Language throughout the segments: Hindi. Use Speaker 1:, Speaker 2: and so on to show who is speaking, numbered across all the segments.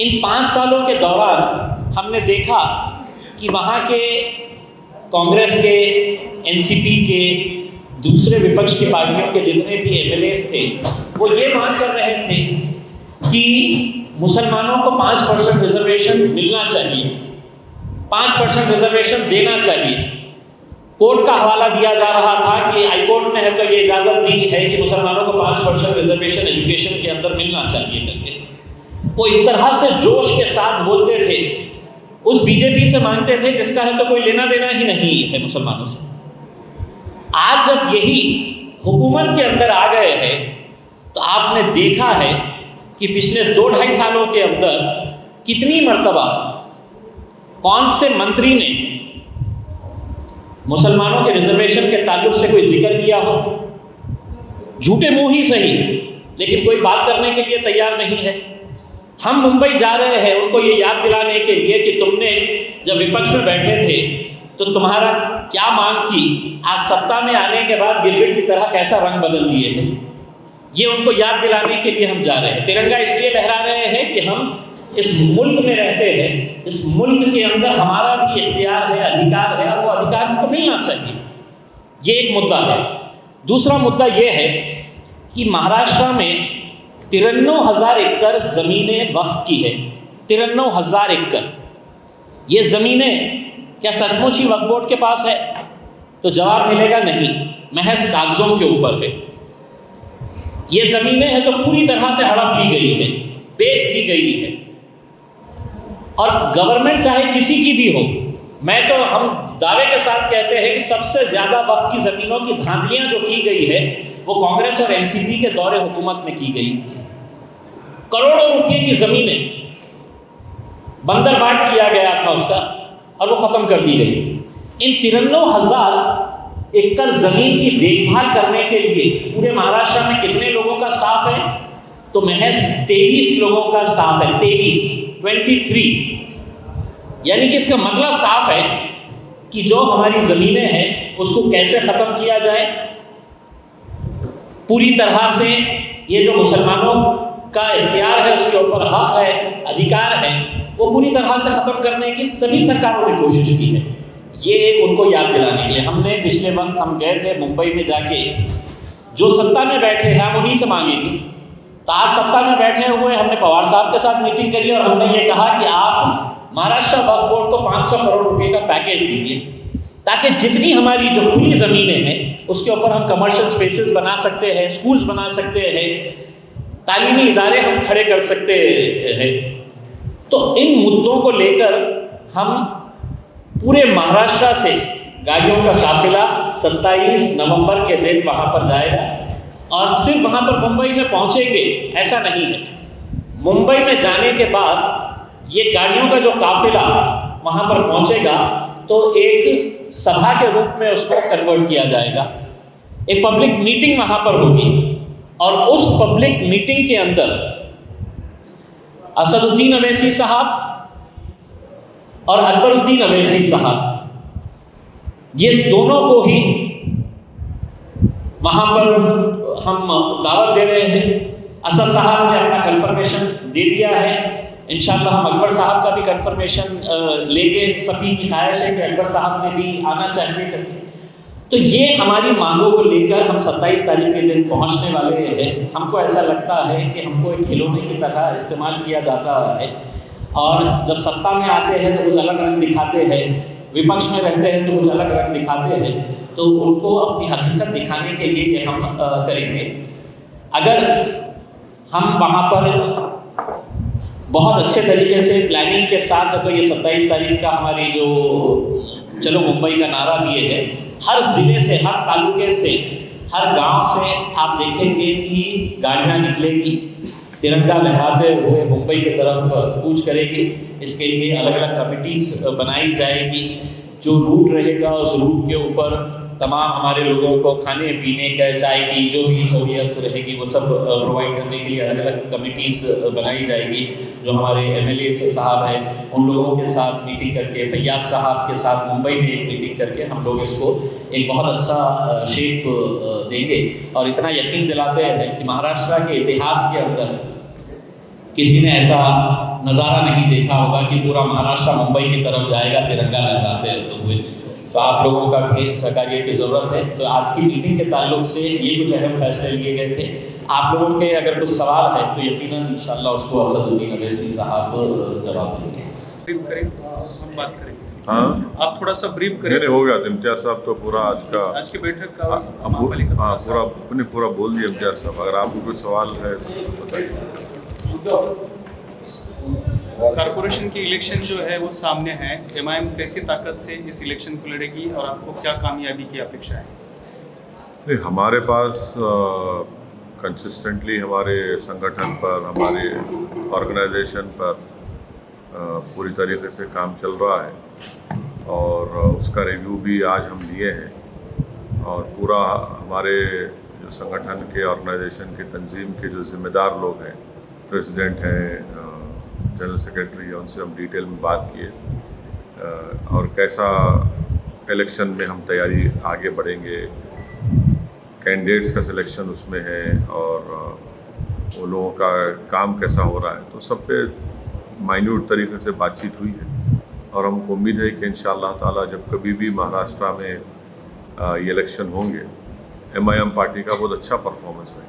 Speaker 1: इन 5 सालों के दौरान हमने देखा कि वहाँ के कांग्रेस के, एनसीपी के, दूसरे विपक्ष की पार्टियों के जितने भी एमएलएस थे वो ये मांग कर रहे थे कि मुसलमानों को 5% रिजर्वेशन मिलना चाहिए, 5% रिजर्वेशन देना चाहिए। कोर्ट का हवाला दिया जा रहा था कि हाई कोर्ट ने है तो ये इजाज़त दी है कि मुसलमानों को 5% रिजर्वेशन एजुकेशन के अंदर मिलना चाहिए करके। वो इस तरह से जोश के साथ बोलते थे, उस बीजेपी से मांगते थे जिसका है तो कोई लेना देना ही नहीं है मुसलमानों से। आज जब यही हुकूमत के अंदर आ गए हैं तो आपने देखा है कि पिछले 2-2.5 सालों के अंदर कितनी मर्तबा कौन से मंत्री ने मुसलमानों के रिजर्वेशन के ताल्लुक से कोई जिक्र किया हो। झूठे मुंह ही सही, लेकिन कोई बात करने के लिए तैयार नहीं है। हम मुंबई जा रहे हैं उनको ये याद दिलाने के लिए कि तुमने जब विपक्ष में बैठे थे तो तुम्हारा क्या मांग थी, आज सत्ता में आने के बाद गिरगिट की तरह कैसा रंग बदल दिए हैं। ये उनको याद दिलाने के लिए हम जा रहे हैं। तिरंगा इसलिए लहरा रहे हैं कि हम इस मुल्क में रहते हैं, इस मुल्क के अंदर हमारा भी इख्तियार है, अधिकार है, और वो अधिकार हमको मिलना चाहिए। ये एक मुद्दा है। दूसरा मुद्दा ये है कि महाराष्ट्र में 93,000 एकड़ ज़मीनें वक्फ की है। 93,000 एकड़। ये ज़मीनें क्या सचमुच ही वक्फ बोर्ड के पास है? तो जवाब मिलेगा नहीं, महज कागज़ों के ऊपर है। ये ज़मीनें हैं तो पूरी तरह से हड़प ली गई है, बेच दी गई है। और गवर्नमेंट चाहे किसी की भी हो, मैं तो हम दावे के साथ कहते हैं कि सबसे ज़्यादा वक्फ की ज़मीनों की धांधलियाँ जो की गई है वो कांग्रेस और एनसीपी के दौरे हुकूमत में की गई थी। करोड़ों रुपए की ज़मीनें बंदरबाट किया गया था उसका, और वो ख़त्म कर दी गई। इन 93,000 एकड़ ज़मीन की देखभाल करने के लिए पूरे महाराष्ट्र में कितने लोगों का स्टाफ है? तो महज 23 लोगों का स्टाफ है। 23 यानी कि इसका मतलब साफ है कि जो हमारी ज़मीनें हैं उसको कैसे ख़त्म किया जाए। पूरी तरह से ये जो मुसलमानों का इख्तियार है, उसके ऊपर हक है, अधिकार है, वो पूरी तरह से ख़त्म करने की सभी सरकारों ने कोशिश की है। ये एक उनको याद दिलाने के लिए हमने पिछले वक्त हम गए थे मुंबई में जाके, जो सत्ता में बैठे हैं हम उन्हीं से मांगेंगे। तो आज सत्ता में बैठे हुए हमने पवार साहब के साथ मीटिंग करी और हमने ये कहा कि आप महाराष्ट्र वक्फ बोर्ड को 500 करोड़ रुपए का पैकेज दीजिए, ताकि जितनी हमारी जो खुली ज़मीनें हैं उसके ऊपर हम कमर्शियल स्पेसेस बना सकते हैं, स्कूल्स बना सकते हैं, तालीमी इदारे हम खड़े कर सकते हैं। तो इन मुद्दों को लेकर हम पूरे महाराष्ट्र से गाड़ियों का काफिला 27 नवंबर के दिन वहाँ पर जाएगा, और सिर्फ वहाँ पर मुंबई में पहुँचेंगे ऐसा नहीं है। मुंबई में जाने के बाद ये गाड़ियों का जो काफिला वहाँ पर पहुँचेगा तो एक सभा के रूप में उसको कन्वर्ट किया जाएगा। एक पब्लिक मीटिंग वहाँ पर होगी, और उस पब्लिक मीटिंग के अंदर असदुद्दीन अवैसी साहब और अकबरुद्दीन अवैसी साहब, ये दोनों को ही वहाँ पर हम दावत दे रहे हैं। असद साहब ने अपना कंफर्मेशन दे दिया है। इंशाअल्लाह हम अकबर साहब का भी कंफर्मेशन लेंगे। सभी की ख्वाहिश है कि अकबर साहब ने भी आना चाहिए करके। तो ये हमारी मांगों को लेकर हम 27 तारीख के दिन पहुंचने वाले हैं। हमको ऐसा लगता है कि हमको एक खिलौने की तरह इस्तेमाल किया जाता है, और जब सत्ता में आते हैं तो कुछ अलग रंग दिखाते हैं, विपक्ष में रहते हैं तो कुछ अलग रंग दिखाते हैं। तो उनको अपनी हकीकत दिखाने के लिए ये हम करेंगे। अगर हम वहाँ पर बहुत अच्छे तरीके से प्लानिंग के साथ है तो ये 27 तारीख का हमारी जो चलो मुंबई का नारा दिए है, हर ज़िले से, हर तालुके से, हर गांव से आप देखेंगे कि गाड़ियाँ निकलेगी, तिरंगा लहराते हुए मुंबई की तरफ कूच करेगी। इसके लिए अलग अलग कमिटीज़ बनाई जाएगी। जो रूट रहेगा उस रूट के ऊपर तमाम हमारे लोगों को खाने पीने का, चाय की जो भी सहूलियत रहेगी वो सब प्रोवाइड करने के लिए अलग अलग कमिटीज़ बनाई जाएगी। जो हमारे एमएलए साहब हैं उन लोगों के साथ मीटिंग करके, फैयाज साहब के साथ मुंबई में एक मीटिंग करके हम लोग इसको एक बहुत अच्छा शेप देंगे। और इतना यकीन दिलाते हैं कि महाराष्ट्र के इतिहास के अंदर किसी ने ऐसा नज़ारा नहीं देखा होगा कि पूरा महाराष्ट्र मुंबई की तरफ जाएगा तिरंगा लहराते हुए। तो आप लोगों का भी सहकार्य की ज़रूरत है। तो आज की मीटिंग के ताल्लुक से ये कुछ अहम फैसले लिए गए थे। आप लोगों के अगर कुछ सवाल है तो यकीनन इंशाअल्लाह उसको असदुद्दीन अवैसी साहब जवाब देंगे।
Speaker 2: ब्रीफ करें, हम बात करेंगे।
Speaker 3: हाँ,
Speaker 2: आप थोड़ा सा ब्रीफ करें।
Speaker 3: नहीं हो गया इम्तियाज साहब तो पूरा आज की बैठक का पूरा बोल दिया इम्तियाज साहब। अगर आपको कोई सवाल है तो बताइए।
Speaker 2: कारपोरेशन की इलेक्शन जो है वो सामने है, एमआईएम कैसी ताकत से इस इलेक्शन को लड़ेगी और आपको क्या कामयाबी की अपेक्षा है?
Speaker 3: नहीं, हमारे पास कंसिस्टेंटली हमारे संगठन पर, हमारे ऑर्गेनाइजेशन पर पूरी तरीके से काम चल रहा है और उसका रिव्यू भी आज हम लिए हैं। और पूरा हमारे जो संगठन के, ऑर्गेनाइजेशन के, तंजीम के जो ज़िम्मेदार लोग हैं, प्रेसिडेंट हैं, जनरल सेक्रेटरी है, उनसे हम डिटेल में बात किए और कैसा इलेक्शन में हम तैयारी आगे बढ़ेंगे, कैंडिडेट्स का सिलेक्शन उसमें है और वो लोगों का काम कैसा हो रहा है, तो सब पे माइन्यूट तरीके से बातचीत हुई है। और हमको उम्मीद है कि इंशाअल्लाह ताला जब कभी भी महाराष्ट्र में ये इलेक्शन होंगे, एमआईएम पार्टी का बहुत अच्छा परफॉर्मेंस है।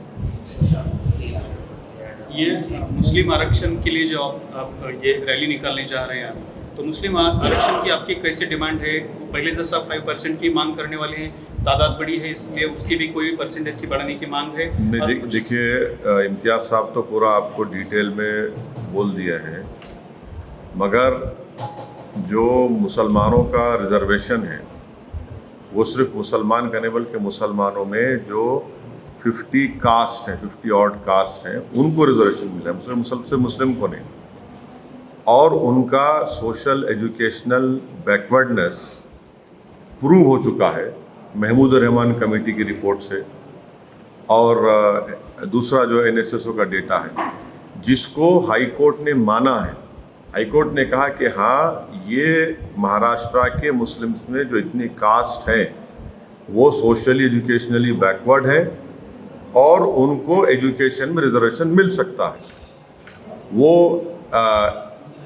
Speaker 2: ये मुस्लिम आरक्षण के लिए जो आप ये रैली निकालने जा रहे हैं, तो मुस्लिम आरक्षण की आपकी कैसी डिमांड है? पहले जैसा 5% की मांग करने वाले हैं, तादाद बड़ी है, इसलिए उसकी भी कोई परसेंटेज की बढ़ाने की मांग है?
Speaker 3: नहीं, देखिए इम्तियाज साहब तो पूरा आपको डिटेल में बोल दिया है, मगर जो मुसलमानों का रिजर्वेशन है वो सिर्फ मुसलमान का नहीं बल्कि मुसलमानों में जो 50 कास्ट हैं, 50 ऑड कास्ट हैं, उनको रिजर्वेशन मिला है, मुस्लिम को नहीं। और उनका सोशल एजुकेशनल बैकवर्डनेस प्रूव हो चुका है महमूद रहमान कमेटी की रिपोर्ट से। और दूसरा जो एनएसएसओ का डेटा है, जिसको हाई कोर्ट ने माना है। हाई कोर्ट ने कहा कि हाँ, ये महाराष्ट्र के मुस्लिम्स में जो इतनी कास्ट है वो सोशली एजुकेशनली बैकवर्ड है और उनको एजुकेशन में रिजर्वेशन मिल सकता है। वो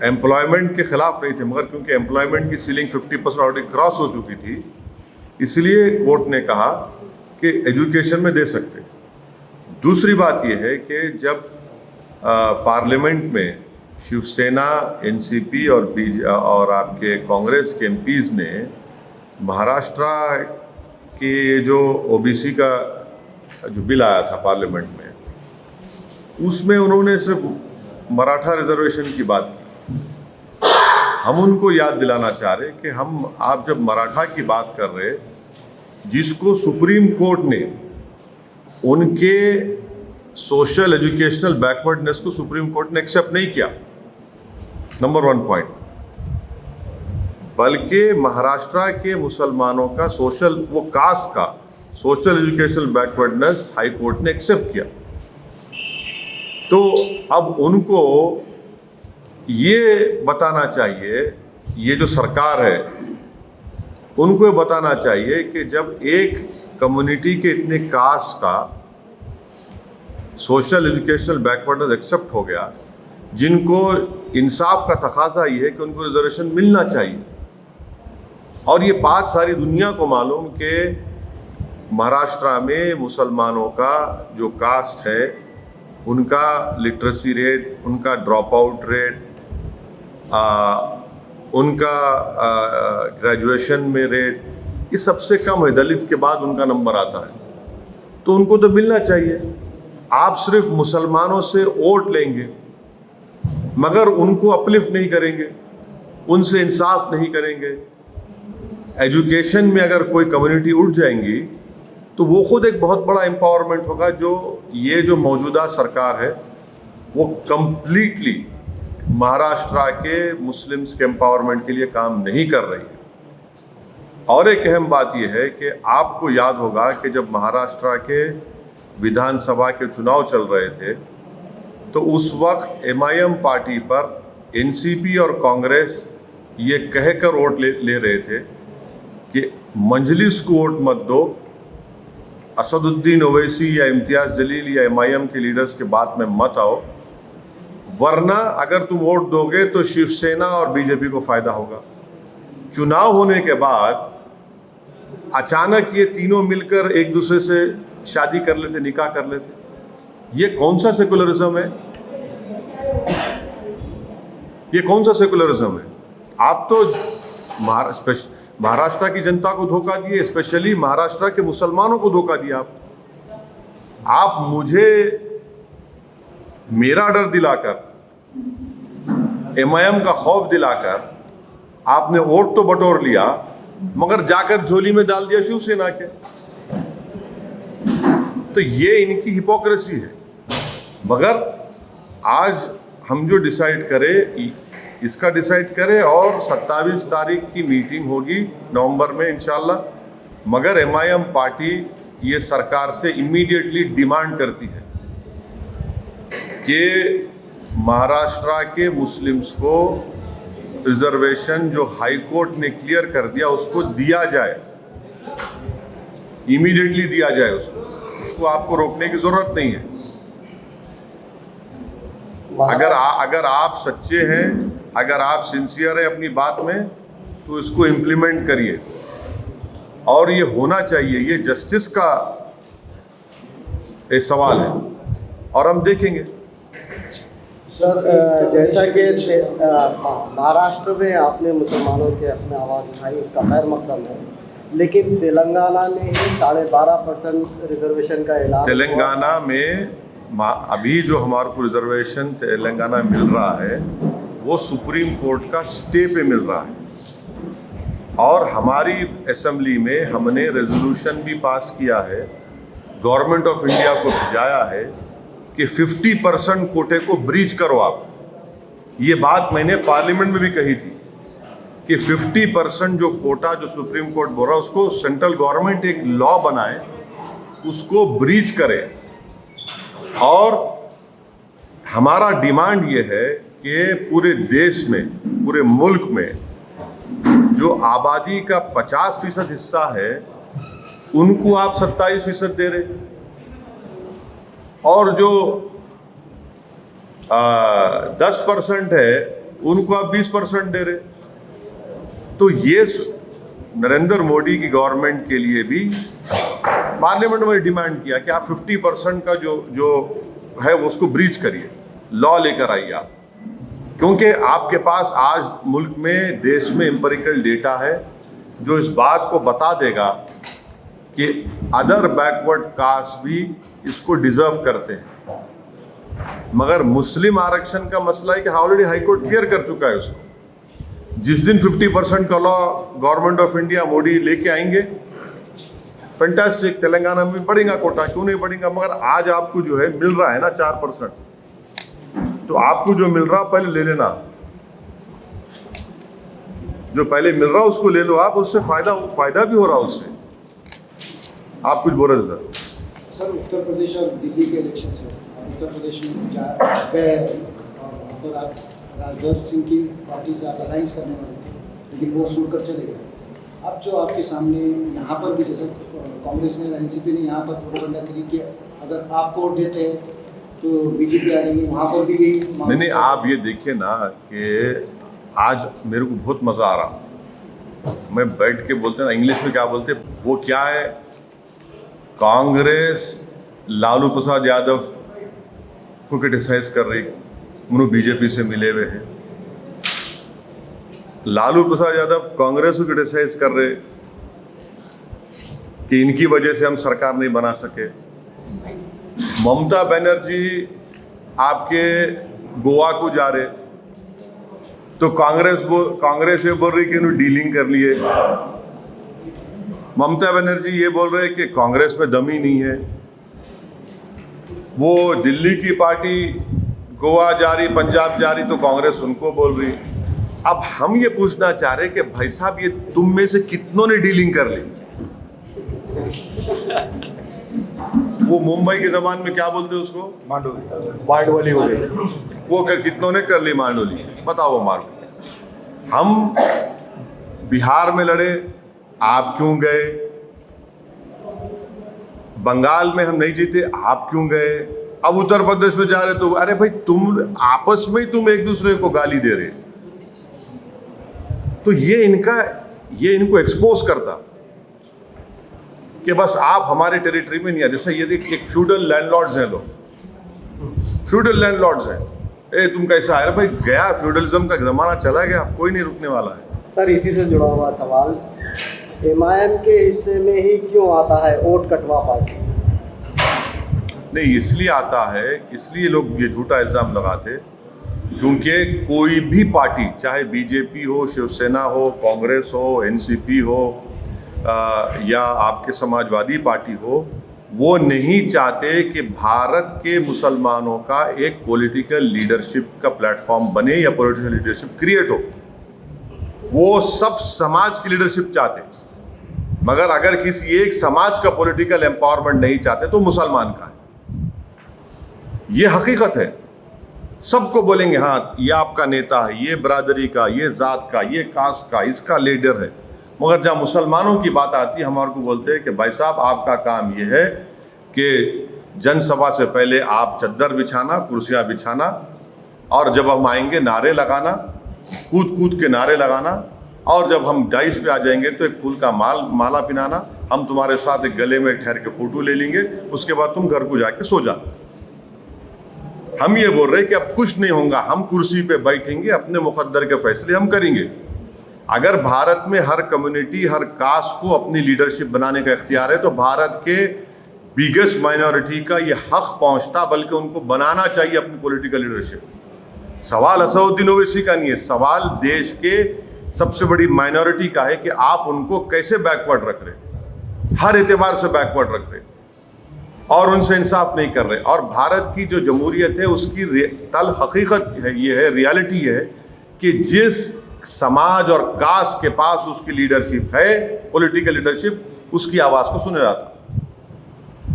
Speaker 3: एम्प्लॉयमेंट के ख़िलाफ़ नहीं थे, मगर क्योंकि एम्प्लॉयमेंट की सीलिंग 50% ऑलरेडी क्रॉस हो चुकी थी, इसलिए कोर्ट ने कहा कि एजुकेशन में दे सकते। दूसरी बात यह है कि जब पार्लियामेंट में शिवसेना, एनसीपी और आपके कांग्रेस के एमपीज़ ने महाराष्ट्र के जो ओबीसी का जो बिल आया था पार्लियामेंट में, उसमें उन्होंने सिर्फ मराठा रिजर्वेशन की बात की। हम उनको याद दिलाना चाह रहे कि आप जब मराठा की बात कर रहे, जिसको सुप्रीम कोर्ट ने उनके सोशल एजुकेशनल बैकवर्डनेस को सुप्रीम कोर्ट ने एक्सेप्ट नहीं किया, नंबर 1 पॉइंट, बल्कि महाराष्ट्र के मुसलमानों का वो कास्ट का social educational backwardness high court ने एक्सेप्ट किया। तो अब उनको ये बताना चाहिए, ये जो सरकार है उनको ये बताना चाहिए कि जब एक कम्युनिटी के इतने कास्ट का सोशल एजुकेशनल बैकवर्डनेस एक्सेप्ट हो गया, जिनको इंसाफ का तकाजा ये है कि उनको रिजर्वेशन मिलना चाहिए। और ये बात सारी दुनिया को मालूम कि महाराष्ट्र में मुसलमानों का जो कास्ट है, उनका लिटरेसी रेट, उनका ड्रॉप आउट रेट, उनका ग्रेजुएशन में रेट, ये सबसे कम है। दलित के बाद उनका नंबर आता है, तो उनको तो मिलना चाहिए। आप सिर्फ मुसलमानों से वोट लेंगे मगर उनको अपलिफ्ट नहीं करेंगे, उनसे इंसाफ नहीं करेंगे। एजुकेशन में अगर कोई कम्युनिटी उठ जाएंगी तो वो खुद एक बहुत बड़ा एम्पावरमेंट होगा। ये जो मौजूदा सरकार है वो कंप्लीटली महाराष्ट्र के मुस्लिम्स के एम्पावरमेंट के लिए काम नहीं कर रही है। और एक अहम बात यह है कि आपको याद होगा कि जब महाराष्ट्र के विधानसभा के चुनाव चल रहे थे तो उस वक्त एमआईएम पार्टी पर एनसीपी और कांग्रेस ये कहकर वोट ले रहे थे कि मजलिस को वोट मत दो, असदुद्दीन ओवैसी या इम्तियाज़ जलील या एमआईएम के लीडर्स के बात में मत आओ, वरना अगर तुम वोट दोगे तो शिवसेना और बीजेपी को फायदा होगा। चुनाव होने के बाद अचानक ये तीनों मिलकर एक दूसरे से शादी कर लेते, निकाह कर लेते, ये कौन सा सेकुलरिज्म है? ये कौन सा सेकुलरिज्म है? आप तो महाराष्ट्र की जनता को धोखा दिए, स्पेशली महाराष्ट्र के मुसलमानों को धोखा दिया आप मुझे मेरा डर दिलाकर, एमआईएम का खौफ दिलाकर आपने वोट तो बटोर लिया, मगर जाकर झोली में डाल दिया शिवसेना के। तो ये इनकी हिपोक्रेसी है। मगर आज हम जो डिसाइड करें इसका डिसाइड करें, और 27 तारीख की मीटिंग होगी नवंबर में इंशाल्लाह। मगर एमआईएम पार्टी ये सरकार से इमीडिएटली डिमांड करती है कि महाराष्ट्र के मुस्लिम्स को रिजर्वेशन जो हाई कोर्ट ने क्लियर कर दिया उसको दिया जाए, इमीडिएटली दिया जाए उसको आपको रोकने की जरूरत नहीं है। अगर आप सच्चे हैं, अगर आप सिंसियर हैं अपनी बात में, तो इसको इम्प्लीमेंट करिए। और ये होना चाहिए, ये जस्टिस का एक सवाल है और हम देखेंगे।
Speaker 4: सर, जैसा कि महाराष्ट्र में आपने मुसलमानों के अपने आवाज़ उठाई, उसका खैर मकदम है, लेकिन तेलंगाना में ही 12.5% रिजर्वेशन का ऐलान।
Speaker 3: तेलंगाना में अभी जो हमारे को रिजर्वेशन तेलंगाना मिल रहा है वो सुप्रीम कोर्ट का स्टे पे मिल रहा है, और हमारी असेंबली में हमने रेजोल्यूशन भी पास किया है, गवर्नमेंट ऑफ इंडिया को भिजाया है कि 50% कोटे को ब्रीच करो आप। ये बात मैंने पार्लियामेंट में भी कही थी कि 50% जो कोटा जो सुप्रीम कोर्ट बोल रहा है उसको सेंट्रल गवर्नमेंट एक लॉ बनाए, उसको ब्रीच करे। और हमारा डिमांड ये है कि पूरे देश में, पूरे मुल्क में जो आबादी का 50% हिस्सा है उनको आप 27% दे रहे, और जो 10% है उनको आप 20% दे रहे। तो ये नरेंद्र मोदी की गवर्नमेंट के लिए भी पार्लियामेंट में डिमांड किया कि आप 50% का जो है उसको ब्रीच करिए, लॉ लेकर आइए आप, क्योंकि आपके पास आज मुल्क में, देश में एम्पिरिकल डेटा है जो इस बात को बता देगा कि अदर बैकवर्ड कास्ट भी इसको डिजर्व करते हैं। मगर मुस्लिम आरक्षण का मसला है कि ऑलरेडी हाई कोर्ट क्लियर कर चुका है उसको। जिस दिन 50% का law government of India Modi लेके आएंगे, फैंटास्टिक, तेलंगाना में बढ़ेगा कोटा, क्यों नहीं बढ़ेगा। मगर आज आपको जो है मिल रहा है ना 4%, तो आपको जो मिल रहा पहले ले लेना, जो पहले मिल रहा उसको ले लो आप, उससे फायदा भी हो रहा उससे। आप कुछ बोल रहे थे
Speaker 5: सर? उत्तर प्रदेश और दिल्ली के इलेक्शन है, उत्तर प्रदेश में गए और वहाँ पर आप राजधर सिंह की पार्टी से आप अलायंस करने वाले थे, लेकिन वो छोड़कर चले गए। अब जो आपके सामने यहाँ पर भी, जैसे कांग्रेस ने, एनसीपी ने यहाँ पर प्रोपेगेंडा करी कि अगर आप वोट देते हैं तो बीजेपी आ जाएंगी, वहाँ पर भी नहीं।
Speaker 3: आप ये देखिए ना कि आज मेरे को बहुत मज़ा आ रहा, मैं बैठ के बोलते ना, इंग्लिश में क्या बोलते, वो क्या है, कांग्रेस लालू प्रसाद यादव को क्रिटिसाइज कर रही, उन्होंने बीजेपी से मिले हुए हैं। लालू प्रसाद यादव कांग्रेस को क्रिटिसाइज कर रहे कि इनकी वजह से हम सरकार नहीं बना सके। ममता बनर्जी आपके गोवा को जा रहे, तो कांग्रेस ये बोल रही कि इन्होंने डीलिंग कर लिए। ममता बनर्जी ये बोल रहे कि कांग्रेस में दम ही नहीं है। वो दिल्ली की पार्टी गोवा जा रही, पंजाब जा रही, तो कांग्रेस उनको बोल रही। अब हम ये पूछना चाह रहे कि भाई साहब, ये तुम में से कितनों ने डीलिंग कर ली? वो मुंबई के जबान में क्या बोलते उसको,
Speaker 6: मांडोली हो गई,
Speaker 3: वो कितनों ने कर ली मांडोली, बताओ मार। हम बिहार में लड़े, आप क्यों गए? बंगाल में हम नहीं जीते, आप क्यों गए? अब उत्तर प्रदेश में जा रहे तो अरे भाई तुम आपस में ही तुम एक दूसरे को गाली दे रहे। तो ये इनको एक्सपोज करता कि बस आप हमारे टेरिटरी में नहीं आ। जैसे ये एक फ्यूडल लैंडलॉर्ड्स हैं, लोग फ्यूडल लैंडलॉर्ड्स हैं, ए तुम कैसा है भाई, गया फ्यूडलिज्म का जमाना चला गया, कोई नहीं रुकने वाला है।
Speaker 4: सर इसी से जुड़ा हुआ सवाल, एमआईएम के हिस्से में ही क्यों आता है वोट कटवा पार्टी?
Speaker 3: नहीं, इसलिए आता है, इसलिए लोग ये झूठा इल्ज़ाम लगाते क्योंकि कोई भी पार्टी, चाहे बीजेपी हो, शिवसेना हो, कांग्रेस हो, एनसीपी हो या आपके समाजवादी पार्टी हो, वो नहीं चाहते कि भारत के मुसलमानों का एक पॉलिटिकल लीडरशिप का प्लेटफॉर्म बने या पॉलिटिकल लीडरशिप क्रिएट हो। वो सब समाज की लीडरशिप चाहते, मगर अगर किसी एक समाज का पॉलिटिकल एम्पावरमेंट नहीं चाहते तो मुसलमान का है। ये हकीकत है। सबको बोलेंगे हाँ ये आपका नेता है, ये बरादरी का, ये जात का, ये कास्ट का, इसका लीडर है, मगर जहाँ मुसलमानों की बात आती है हमारे को बोलते हैं कि भाई साहब आपका काम ये है कि जनसभा से पहले आप चद्दर बिछाना, कुर्सियाँ बिछाना, और जब हम आएंगे नारे लगाना, कूद कूद के नारे लगाना, और जब हम डाइस पे आ जाएंगे तो एक फूल का माला पिनाना, हम तुम्हारे साथ एक गले में ठहर के फोटो ले लेंगे, उसके बाद तुम घर को जाके सो जाना। हम ये बोल रहे हैं कि अब कुछ नहीं होगा, हम कुर्सी पे बैठेंगे, अपने मुकद्दर के फैसले हम करेंगे। अगर भारत में हर कम्युनिटी, हर कास्ट को अपनी लीडरशिप बनाने का इख्तियार है तो भारत के बिगेस्ट माइनॉरिटी का ये हक पहुंचता, बल्कि उनको बनाना चाहिए अपनी पॉलिटिकल लीडरशिप। सवाल असदुद्दीन ओवैसी का नहीं है, सवाल देश के सबसे बड़ी माइनॉरिटी का है कि आप उनको कैसे बैकवर्ड रख रहे, हर एतबार से बैकवर्ड रख रहे और उनसे इंसाफ नहीं कर रहे। और भारत की जो जमहूरियत है उसकी तल हकीकत है, ये है, रियलिटी है कि जिस समाज और कास्ट के पास उसकी लीडरशिप है, पॉलिटिकल लीडरशिप, उसकी आवाज़ को सुना जाता।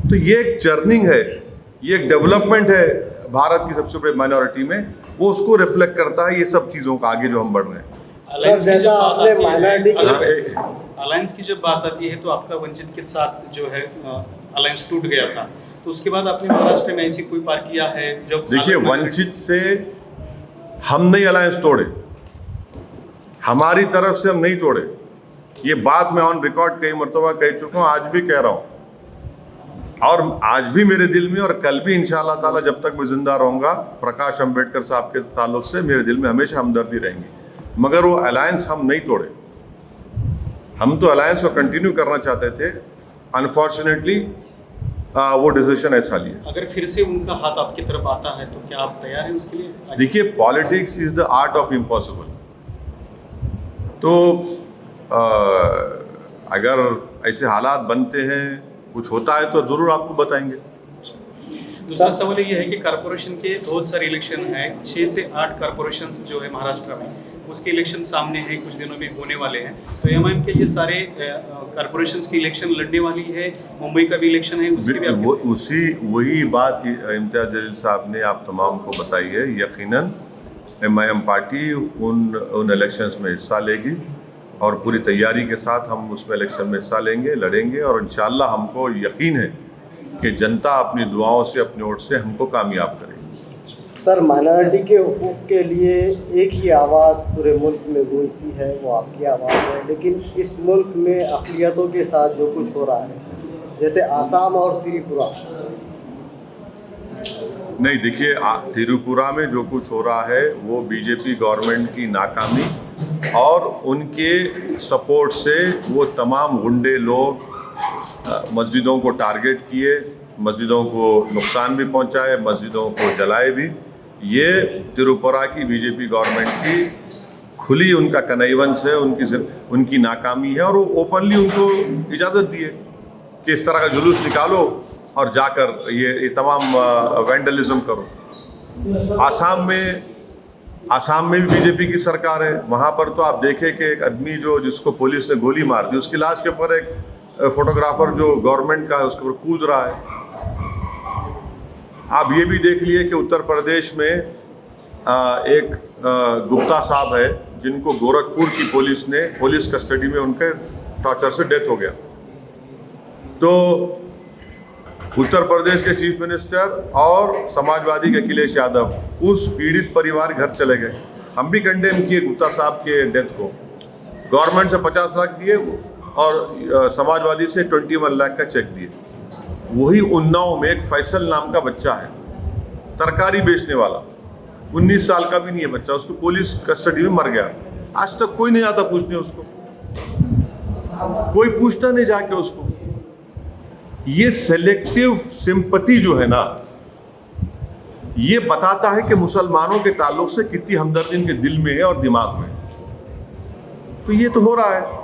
Speaker 3: तो ये एक जर्निंग है, ये एक डेवलपमेंट है भारत की सबसे बड़ी माइनॉरिटी में, वो उसको रिफ्लेक्ट करता है, ये सब चीज़ों का आगे जो हम बढ़ रहे हैं।
Speaker 2: अलायंस की जब बात आती है तो आपका वंचित के साथ जो है अलायंस टूट गया था, तो उसके बाद आपने महाराष्ट्र में ऐसी कोई पार्टियां है जब?
Speaker 3: देखिए, वंचित से हम नहीं अलायंस तोड़े, हमारी तरफ से हम नहीं तोड़े। ये बात मैं ऑन रिकॉर्ड कई मरतबा कह चुका हूँ, आज भी कह रहा हूँ, और आज भी मेरे दिल में और कल भी इंशाअल्लाह ताला जब तक मैं जिंदा रहूँगा, प्रकाश अंबेडकर साहब के ताल्लुक से मेरे दिल में हमेशा हमदर्दी रहेंगी। मगर वो अलायंस हम नहीं तोड़े, हम तो अलायंस को कंटिन्यू करना चाहते थे। अनफॉर्चुनेटली वो डिसीजन ऐसा लिया।
Speaker 2: अगर फिर से उनका हाथ आपकी तरफ आता है तो क्या आप तैयार हैं उसके लिए?
Speaker 3: देखिए, politics is the art of impossible. तो अगर ऐसे हालात बनते हैं, कुछ होता है, तो ज़रूर आपको बताएंगे।
Speaker 2: दूसरा सवाल ये है कि कॉर्पोरेशन के बहुत सारे इलेक्शन हैं, 6 से 8 कॉर्पोरेशंस जो है महाराष्ट्र में, उसके इलेक्शन सामने हैं, कुछ दिनों में होने वाले हैं। तो एमआईएम के ये सारे कॉर्पोरेशंस की इलेक्शन लड़ने वाली है, मुंबई का भी इलेक्शन है, उसकी भी
Speaker 3: वही बात इम्तियाज़ जलील साहब ने आप तमाम को बताई है। यकीनन एमआईएम पार्टी उन इलेक्शंस में हिस्सा लेगी और पूरी तैयारी के साथ हम उसमें इलेक्शन में हिस्सा लेंगे, लड़ेंगे, और इंशाअल्लाह हमको यकीन है कि जनता अपनी दुआओं से, अपने वोट से हमको कामयाब करेगी।
Speaker 4: सर, माइनॉरिटी के हुकूक के लिए एक ही आवाज़ पूरे मुल्क में गूंजती है, वो आपकी आवाज़ है, लेकिन इस मुल्क में अक़लियतों के साथ जो कुछ हो रहा है, जैसे आसाम और त्रिपुरा।
Speaker 3: नहीं, देखिए, त्रिपुरा में जो कुछ हो रहा है वो बीजेपी गवर्नमेंट की नाकामी और उनके सपोर्ट से वो तमाम गुंडे लोग मस्जिदों को टारगेट किए, मस्जिदों को नुकसान भी पहुंचाए, मस्जिदों को जलाए भी। ये त्रिपुरा की बीजेपी गवर्नमेंट की खुली उनका कन्निवेंस है, उनकी नाकामी है, और वो ओपनली उनको इजाज़त दी है कि इस तरह का जुलूस निकालो और जाकर ये तमाम वैंडलिज्म करो। आसाम में भी बीजेपी की सरकार है, वहाँ पर तो आप देखें कि एक आदमी जिसको पुलिस ने गोली मार दी, उसकी लाश के ऊपर एक फोटोग्राफर जो गवर्नमेंट का है उसके ऊपर कूद रहा है। आप ये भी देख लिए कि उत्तर प्रदेश में एक गुप्ता साहब है जिनको गोरखपुर की पुलिस कस्टडी में उनके टॉर्चर से डेथ हो गया। तो उत्तर प्रदेश के चीफ मिनिस्टर और समाजवादी के अखिलेश यादव उस पीड़ित परिवार घर चले गए। हम भी कंडेम किए गुप्ता साहब के डेथ को। गवर्नमेंट से 50 लाख दिए और समाजवादी से 21 लाख का चेक दिए। वही उन्नाव में एक फैसल नाम का बच्चा है, तरकारी बेचने वाला, 19 साल का भी नहीं है बच्चा, उसको पुलिस कस्टडी में मर गया। आज तक कोई नहीं आता पूछने उसको, कोई पूछता नहीं जाके उसको। ये सेलेक्टिव सिंपैथी जो है ना, ये बताता है कि मुसलमानों के ताल्लुक से कितनी हमदर्दी इनके दिल में है और दिमाग में। तो ये तो हो रहा है।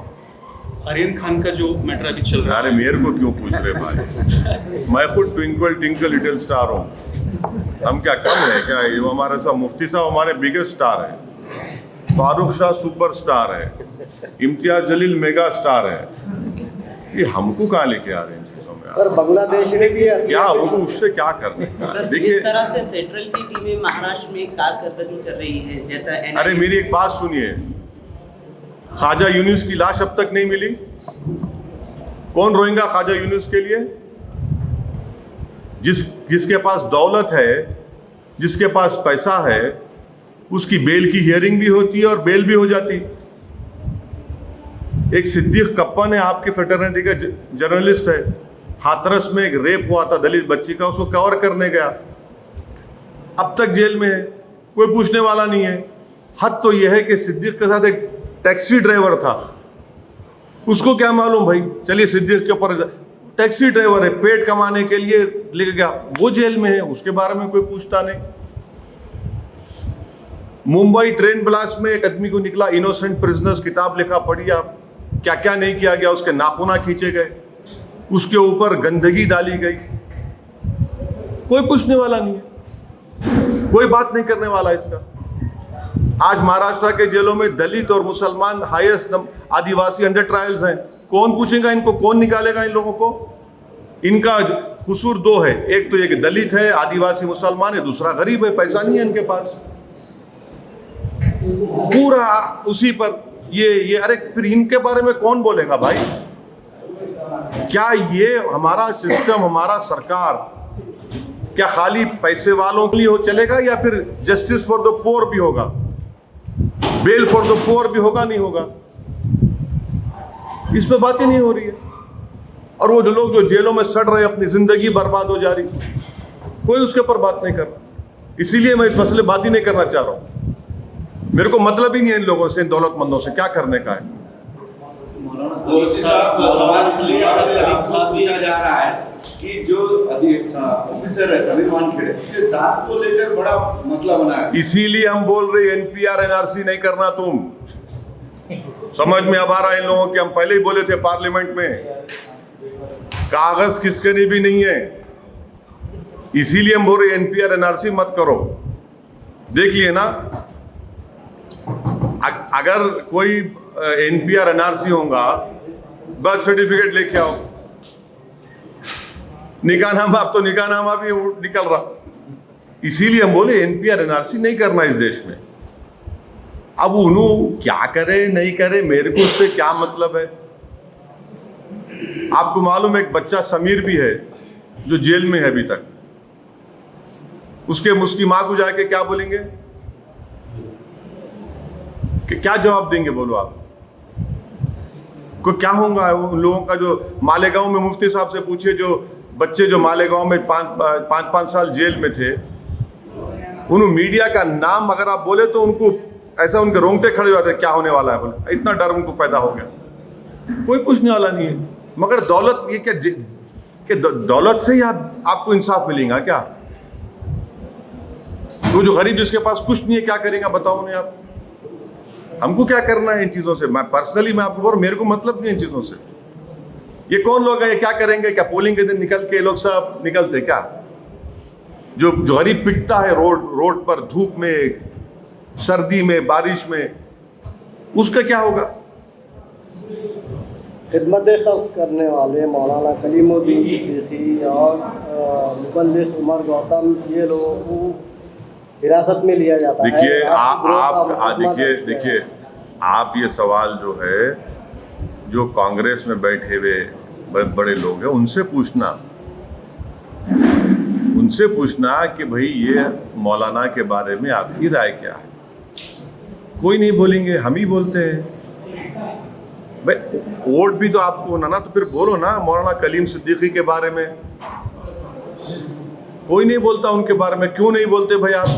Speaker 2: आर्यन खान का जो मैटर अभी चल रहा है,
Speaker 3: अरे मेरे को क्यों पूछ रहे भाई, मैं खुद ट्विंकल टिंकल लिटिल स्टार हूँ। हम क्या कम है क्या? ये हमारे साहब मुफ्ती साहब हमारे बिगेस्ट स्टार है, फारूक शाह सुपर स्टार है, इम्तियाज जलील मेगा स्टार है। ये हमको कहाँ लेके आ रहे हैं इन चीजों में?
Speaker 4: सर बांग्लादेश ने भी
Speaker 3: क्या हमको उससे क्या करने का? देखिए
Speaker 7: जिस तरह से सेंट्रल की टीमें महाराष्ट्र में कारकर्दगी कर रही है, जैसा
Speaker 3: अरे मेरी एक बात सुनिए, ख्वाजा यूनुस की लाश अब तक नहीं मिली। कौन रोएगा ख्वाजा यूनुस के लिए? जिसके पास दौलत है, जिसके पास पैसा है, उसकी बेल की हियरिंग भी होती है और बेल भी हो जाती। एक सिद्दीक कप्पन है, आपकी फ्रेटर्निटी का जर्नलिस्ट है, हाथरस में एक रेप हुआ था दलित बच्ची का, उसको कवर करने गया, अब तक जेल में है, कोई पूछने वाला नहीं है। हद तो यह है कि सिद्दीक के साथ एक टैक्सी ड्राइवर था, उसको क्या मालूम भाई, चलिए सिद्दीक के ऊपर, टैक्सी ड्राइवर है, पेट कमाने के लिए लेके गया, वो जेल में है, उसके बारे में कोई पूछता नहीं। मुंबई ट्रेन ब्लास्ट में एक आदमी को निकला इनोसेंट प्रिजनर्स, किताब लिखा, पढ़िए आप, क्या क्या नहीं किया गया, उसके नाखूना खींचे गए, उसके ऊपर गंदगी डाली गई, कोई पूछने वाला नहीं है, कोई बात नहीं करने वाला इसका। आज महाराष्ट्र के जेलों में दलित और मुसलमान हाईएस्ट आदिवासी अंडर ट्रायल्स हैं, कौन पूछेगा इनको, कौन निकालेगा इन लोगों को? इनका कसूर दो है, एक तो एक दलित है, आदिवासी मुसलमान है, दूसरा गरीब है, पैसा नहीं है इनके पास, पूरा उसी पर ये अरे फिर इनके बारे में कौन बोलेगा भाई? क्या ये हमारा सिस्टम, हमारा सरकार क्या खाली पैसे वालों के लिए हो चलेगा, या फिर जस्टिस फॉर द पोर भी होगा, बेल फॉर द पोर भी होगा? नहीं होगा, इस पे बातें नहीं हो रही है। और वो जो लोग जो जेलों में सड़ रहे, अपनी जिंदगी बर्बाद हो जा रही, कोई उसके ऊपर बात नहीं कर रहा। इसीलिए मैं इस मसले बात ही नहीं करना चाह रहा हूं। मेरे को मतलब ही नहीं है इन लोगों से, इन दौलतमंदों से क्या करने का है।
Speaker 8: सवाल इसलिए पूछा जा रहा है कि जो ऑफिसर है समीर वानखेड़े, उसके जात को लेकर बड़ा मसला बना है।
Speaker 3: इसीलिए हम बोल रहे एनपीआर एनआरसी नहीं करना। तुम समझ में अब आ रहा है इन लोगों के, हम पहले ही बोले थे पार्लियामेंट में, कागज किसके लिए भी नहीं है, इसीलिए हम बोल रहे एनपीआर एनआरसी मत करो। देख लिए ना, अगर कोई एनपीआर एनआरसी होगा, बर्थ सर्टिफिकेट लेके आओ, निकाहनामा, अब तो निकाहनामा भी निकल रहा। इसीलिए हम बोले एनपीआर एनआरसी नहीं करना इस देश में। अब उन्होंने क्या करे नहीं करे, मेरे को उससे क्या मतलब है। आपको मालूम है एक बच्चा समीर भी है जो जेल में है अभी तक, उसकी मां को जाके क्या बोलेंगे, कि क्या जवाब देंगे? बोलो आप को क्या होगा उन लोगों का? जो मालेगांव में मुफ्ती साहब से पूछिए, जो बच्चे जो मालेगांव में पाँच साल जेल में थे, उन्होंने मीडिया का नाम अगर आप बोले तो उनको ऐसा, उनके रोंगटे खड़े हो जाते, क्या होने वाला है, बोले इतना डर उनको पैदा हो गया। कोई पूछने वाला नहीं है। मगर दौलत, ये क्या कि दौलत से ही आपको इंसाफ मिलेगा क्या? तो जो गरीब जिसके पास कुछ नहीं है क्या करेगा बताओ उन्हें आप? हमको क्या करना है इन चीजों से? मैं पर्सनली मैं आपको बोल, मेरे को मतलब नहीं इन चीजों से। ये कौन लोग हैं, ये क्या करेंगे? क्या पोलिंग के दिन निकल के लोग सब निकलते क्या? जो गरीब पिटता है रोड पर, धूप में, सर्दी में, बारिश में, उसका क्या होगा?
Speaker 4: खिदमत खल्क़ करने वाले मौलाना कलीमुद्दीन सिद्दीकी और मुबल्लिग़ उमर गौतम, ये लोगों को हिरासत में लिया जाता है।
Speaker 3: देखिए आप ये सवाल जो है, जो कांग्रेस में बैठे हुए बड़े बड़े लोग हैं उनसे पूछना। उनसे पूछना कि भाई ये मौलाना के बारे में आपकी राय क्या है। कोई नहीं बोलेंगे, हम ही बोलते हैं। भाई वोट भी तो आपको होना ना, तो फिर बोलो ना मौलाना कलीम सिद्दीकी के बारे में। कोई नहीं बोलता उनके बारे में, क्यों नहीं बोलते भाई आप?